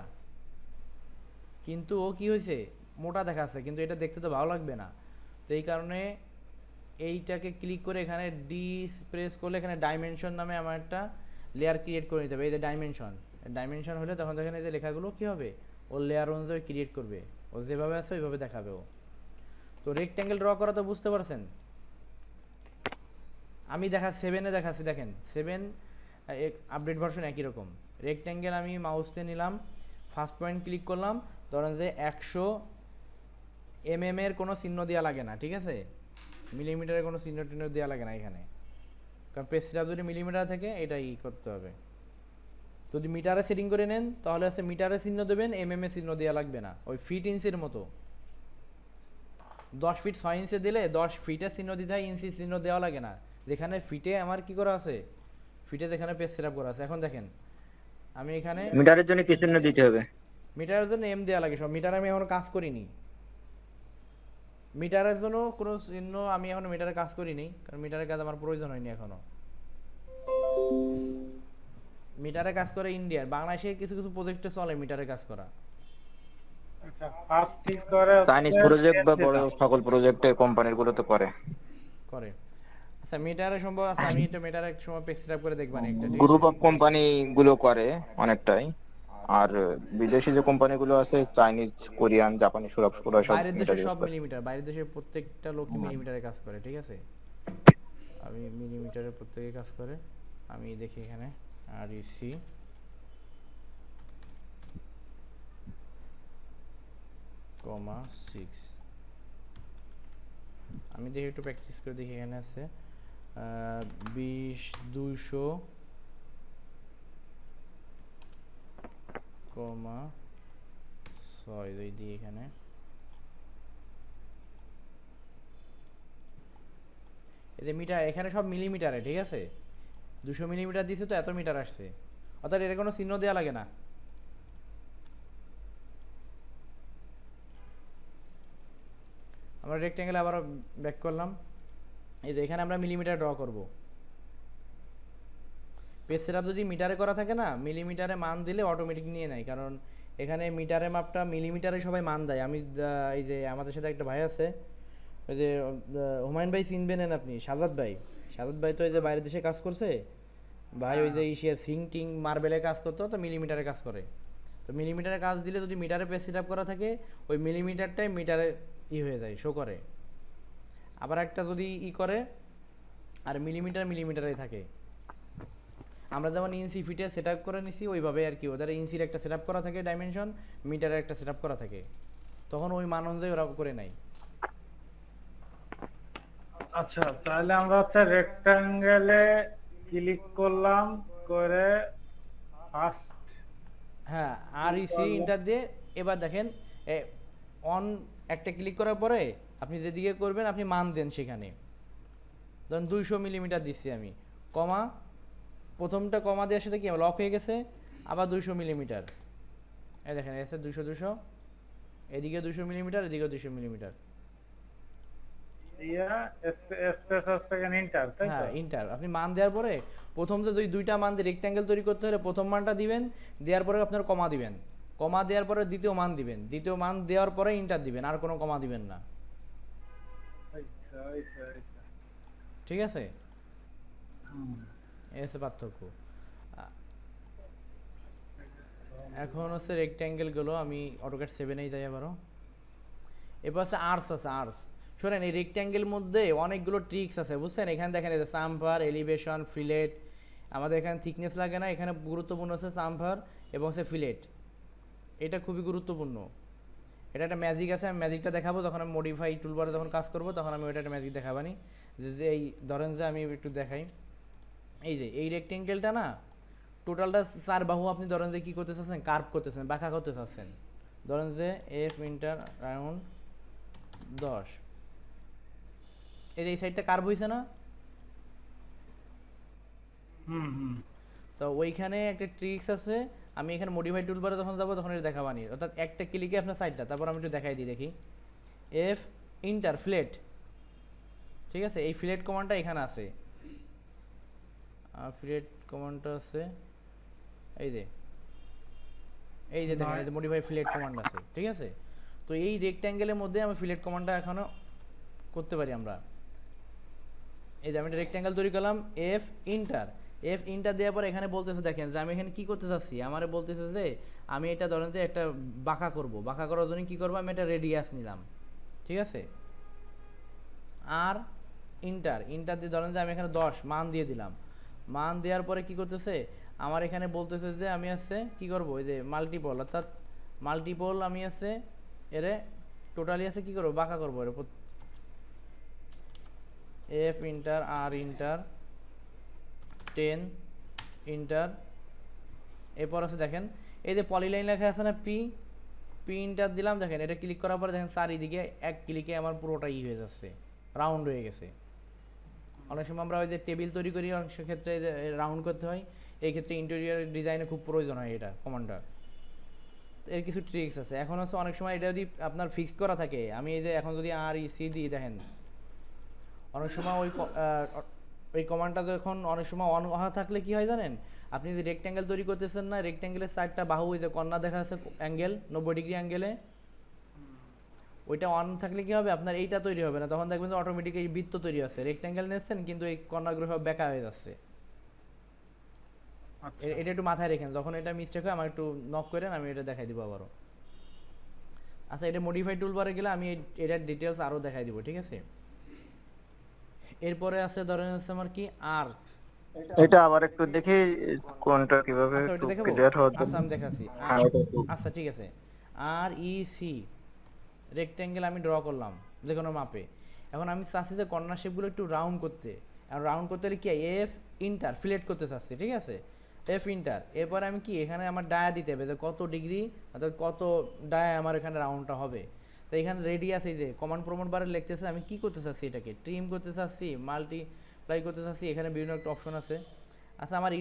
কিন্তু ও কি হয়েছে মোটা দেখাচ্ছে, কিন্তু এটা দেখতে তো ভালো লাগবে না। তো এই কারণে এইটাকে ক্লিক করে এখানে ডি প্রেস করলে এখানে ডাইমেনশন নামে আমার একটা লেয়ার ক্রিয়েট করে নিতে হবে। এই যে ডাইমেনশন হলে তখন দেখেন এই যে লেখাগুলো কি হবে, ও লেয়ার অনুযায়ী ক্রিয়েট করবে, ও যেভাবে আছে ওইভাবে দেখাবে ও। তো রেক্ট্যাঙ্গেল ড্র করা তো বুঝতে পারছেন। আমি 7-এ দেখাচ্ছি, দেখেন 7 আপডেট ভার্সন একই রকম। রেক্ট্যাঙ্গেল আমি মাউসতে নিলাম, ফার্স্ট পয়েন্ট ক্লিক করলাম, ধরেন যে 100 এর কোনো চিহ্ন দেওয়া লাগে না, ঠিক আছে, মিলিমিটারের কোনো চিহ্ন টিহ্ন দেওয়া লাগে না এখানে, কারণ পেজটা যদি মিলিমিটার থেকে এটাই করতে হবে। যদি মিটারে সেটিং করে নেন তাহলে হচ্ছে মিটারে চিহ্ন দেবেন, এ চিহ্ন দেওয়া লাগবে না, ওই ফিট ইঞ্চির মতো। 10 ফিট 6 ইঞ্চি দিলে 10 ফিটের চিহ্ন দিতে হয়, ইঞ্চি চিহ্ন দেওয়া লাগে না, যেখানে ফিটে আমার কি করা আছে, ফিটে যেখানে পেজ সেটআপ করা আছে। এখন দেখেন আমি এখানে মিটারের জন্য কি চিহ্ন দিতে হবে? মিটারের জন্য এম দেওয়া লাগে সব, মিটারে আমি এখনো কাজ করিনি, মিটারের জন্য কোনো চিহ্ন আমি এখনো মিটারে কাজ করিনি, কারণ মিটারের কাজ আমার প্রয়োজন হয়নি এখনো। মিটারে কাজ করে ইন্ডিয়ার, বাংলাদেশে কিছু কিছু প্রজেক্টে চলে মিটারে কাজ করা। আচ্ছা ফার্স্ট ক্লিক করে চাইনিজ প্রজেক্ট বা বড় সকল প্রজেক্টে কোম্পানির গুলোতে করে। আচ্ছা মিটারে সম্ভব আছে, আমি এটা মিটারে এক সময় পেজ সেটআপ করে দেখবানি একটা, ঠিক গ্রুপ আছে? অফ কোম্পানি গুলো করে অনেকটাই, আর বিদেশি যে কোম্পানি গুলো আছে চাইনিজ, কোরিয়ান, জাপানি, সব ওরা সব বাইরের দেশে মিটার ইউজ সব করে। মিলিমিটার, বাইরের দেশে প্রত্যেকটা লোকই মিলিমিটারে কাজ করে, ঠিক আছে। আমি মিলিমিটারে প্রত্যেকে কাজ করে, আমি দেখি এখানে আর সি কমা 6, আমি দেখি একটু প্র্যাকটিস করে দেখি, এখানে আছে 20 200 কমা 6 দিই এখানে। এই যে মিটার এখানে সব মিলিমিটারে, ঠিক আছে, 200 মিলিমিটার দিছে তো এত মিটার আসছে, অর্থাৎ এর কোনো চিহ্ন দেওয়া লাগে না। আমরা রেক্ট্যাঙ্গেল আবারও ব্যাক করলাম। এই যে এখানে আমরা মিলিমিটার ড্র করব। পেজ সেটআপ যদি মিটারে করা থাকে না, মিলিমিটারে মান দিলে অটোমেটিক নিয়ে নেয়, কারণ এখানে মিটারে মাপটা মিলিমিটারে সবাই মান দেয়। আমি এই যে আমাদের সাথে একটা ভাই আছে, ওই যে হুমায়ুন ভাই চিনবেন আপনি, সাজাদ ভাই। সাজাদ ভাই তো এই যে বাইরের দেশে কাজ করছে ভাই, ওই যে ইসের সিং টিং মার্বেলে কাজ করতো, তো মিলিমিটারে কাজ করে। তো মিলিমিটারে কাজ দিলে যদি মিটারে পেজ সেটআপ করা থাকে, ওই মিলিমিটারটাই মিটারে হয়ে যায়, শো করে। আবার একটা যদি করে আর মিলিমিটারে থাকে। আমরা যেমন ইঞ্চি ফিটে সেটআপ করে নিছি ওইভাবে আর কি, ওদের ইঞ্চির একটা সেটআপ করা থাকে ডাইমেনশন, মিটারের একটা সেটআপ করা থাকে, তখন ওই মান অনুযায়ী ওরা করে নেয়। আচ্ছা, তাহলে আমরা হচ্ছে রেক্টাঙ্গেলে ক্লিক করলাম, করে ফার্স্ট হ্যাঁ, আর ইসি ইন্টার দিয়ে এবার দেখেন অন একটা ক্লিক করার পরে আপনি যেদিকে করবেন আপনি মান দেন সেখানে। ধরুন 200 মিলিমিটার দিচ্ছি আমি, কমা, প্রথমটা কমা দেওয়ার সাথে কি লক হয়ে গেছে, আবার 200 মিলিমিটার। এই দেখেন এসে 200 এদিকে 200 মিলিমিটার, এদিকে 200 মিলিমিটার। দিয়া স্পেস সেকেন্ড ইন্টার, তাই তো? হ্যাঁ, ইন্টার। আপনি মান দেওয়ার পরে প্রথম যে দুইটা মান দিয়ে রেক্ট্যাঙ্গেল তৈরি করতে হলে প্রথম মানটা দিবেন, দেওয়ার পরে আপনার কমা দিবেন, কমা দেওয়ার পরে দ্বিতীয় মান দিবেন, দ্বিতীয় মান দেওয়ার পরে ইন্টার দিবেন, আর কোনো কমা দিবেন না। আচ্ছা, আচ্ছা, আচ্ছা। ঠিক আছে, হুম। এই হচ্ছে পার্থক্য। এখন হচ্ছে রেক্ট্যাঙ্গেল গুলো আমি অটোক্যাড 7-এই যাই আবারও। এরপর আছে আর্স, আছে আর্স। শোনেন, এই রেক্ট্যাঙ্গেল মধ্যে অনেকগুলো ট্রিক্স আছে, বুঝছেন? এখানে দেখেন এই যে চাম্পার, এলিভেশন, ফিলেট। আমাদের এখানে থিকনেস লাগে না, এখানে গুরুত্বপূর্ণ হচ্ছে চাম্পার এবং হচ্ছে ফিলেট। এটা খুবই গুরুত্বপূর্ণ। এটা একটা ম্যাজিক আছে, আমি ম্যাজিকটা দেখাবো যখন আমি মডিফাই টুলবারে যখন কাজ করবো, তখন আমি ওইটা একটা ম্যাজিক দেখাবানি। যে এই ধরেন যে আমি একটু দেখাই, এই যে এই রেক্ট্যাঙ্গেলটা না, টোটালটা 4 বাহু আপনি ধরেন যে কী করতে চাচ্ছেন, কার্ভ করতে চাচ্ছেন, বাঁকা করতে চাচ্ছেন। ধরেন যে এফ ইন্টার রাউন্ড 10, এই যে এই সাইডটা কার্ভ হয়েছে না, হুম, হুম। তো ওইখানে একটা ট্রিক্স আছে। আমি এখানে মডিফাই টুলবারে যখন যাবো তখন এটা দেখাবানি, অর্থাৎ একটা ক্লিকে আপনার সাইডটা, তারপর আমি একটু দেখাই দিই, দেখি এফ ইন্টার ফ্লেট। ঠিক আছে, এই ফ্লেট কমান্ডটা এখানে আছে, ফ্লেট কমান্ডটা আছে এই যে, এই যে দেখেন, এই যে মডিফাই ফ্লেট কমান্ড আছে। ঠিক আছে, তো এই রেক্ট্যাঙ্গেলের মধ্যে আমি ফ্লেট কমান্ডটা এখনো করতে পারি আমরা। এই যে আমি একটা রেক্ট্যাঙ্গেল তৈরি করলাম, এফ ইন্টার, এফ ইন্টার দেওয়ার পর এখানে বলতেছে, দেখেন যে আমি এখানে কি করতে চাচ্ছি, আমারে বলতেছে যে আমি এটা ধরেন যে একটা বাঁকা করব, বাঁকা করার জন্য কি করব, আমি একটা রেডিয়াস নিলাম। ঠিক আছে, আর ইন্টার, ইন্টার দিয়ে ধরেন যে আমি এখানে 10 মান দিয়ে দিলাম। মান দেওয়ার পরে কি করতেছে, আমার এখানে বলতেছে যে আমি আছে কি করব, এই যে মাল্টিপল, অর্থাৎ মাল্টিপল আমি আছে এরে টোটালি আছে কি করব, বাঁকা করবো এর এফ ইন্টার, আর ইন্টার 10 ইন্টার। এরপর আছে দেখেন এই যে পলিলাইন লেখা আছে না, পি, পি ইন্টার দিলাম। দেখেন এটা ক্লিক করার পরে দেখেন চারিদিকে এক ক্লিকে আমার পুরোটা হয়ে যাচ্ছে, রাউন্ড হয়ে গেছে। অনেক সময় আমরা ওই যে টেবিল তৈরি করি, অনেক ক্ষেত্রে রাউন্ড করতে হয়, এই ক্ষেত্রে ইন্টেরিয়র ডিজাইনে খুব প্রয়োজন হয় এটা কমান্ডার। এর কিছু ট্রিক্স আছে। এখন হচ্ছে অনেক সময় এটা যদি আপনার ফিক্সড করা থাকে, আমি এই যে এখন যদি আর ই সি দিই, দেখেন অনেক সময় ওই কমান্ডটা যখন অনেক সময় অন হওয়া থাকলে কি হয় জানেন, আপনি যে রেক্ট্যাঙ্গেল তৈরি করতেছেন না, রেক্ট্যাঙ্গেলের 4টা বাহু, ওই যে কর্নার দেখা যাচ্ছে অ্যাঙ্গেল 90 ডিগ্রি অ্যাঙ্গেলে, ওইটা অন থাকলে কি হবে, আপনার এইটা তৈরি হবে না, তখন দেখবেন যে অটোমেটিক এই বৃত্ত তৈরি আছে, রেক্ট্যাঙ্গেল নিচ্ছেন কিন্তু এই কর্নারগুলো সব বেঁকা হয়ে যাচ্ছে। এটা একটু মাথায় রেখেন, যখন এটা মিস্টেক হয় আমার একটু নক করেন, আমি এটা দেখাই দিব আবারও। আচ্ছা, এটা মডিফাই টুলবারে গেলে আমি এটার ডিটেলস আরও দেখাই দিব। ঠিক আছে, এরপরে আছে ধরেন হচ্ছে আমার কি আর্থ। এটা আবার একটু দেখি কোনটা কিভাবে আচ্ছা, একটু ওইটা দেখাবো। ক্লিয়ার হওয়ার আচ্ছা, জন্য। আমি দেখাচ্ছি। হ্যাঁ, ওটা একটু। আচ্ছা, ঠিক আছে, আর ই সি রেক্ট্যাঙ্গেল আমি ড্র করলাম যে কোনো মাপে। এখন আমি চাচ্ছি যে কর্নার শেপগুলো একটু রাউন্ড করতে, আর রাউন্ড করতে হলে কি এফ ইন্টার ফ্লেট করতে চাচ্ছি। ঠিক আছে, এফ ইন্টার, এরপরে আমি কি এখানে আমার ডায়া দিতে হবে যে কত ডিগ্রি, অর্থাৎ কত ডায়া আমার এখানে রাউন্ডটা হবে। তো এখানে রেডিয়াস, এই যে কমান্ড প্রমোট বারে লিখতেছে আমি কি করতে চাচ্ছি, এটাকে ট্রিম করতে চাচ্ছি, মাল্টিপ্লাই করতে চাচ্ছি, এখানে বিভিন্ন একটা অপশন আছে। আচ্ছা, আমার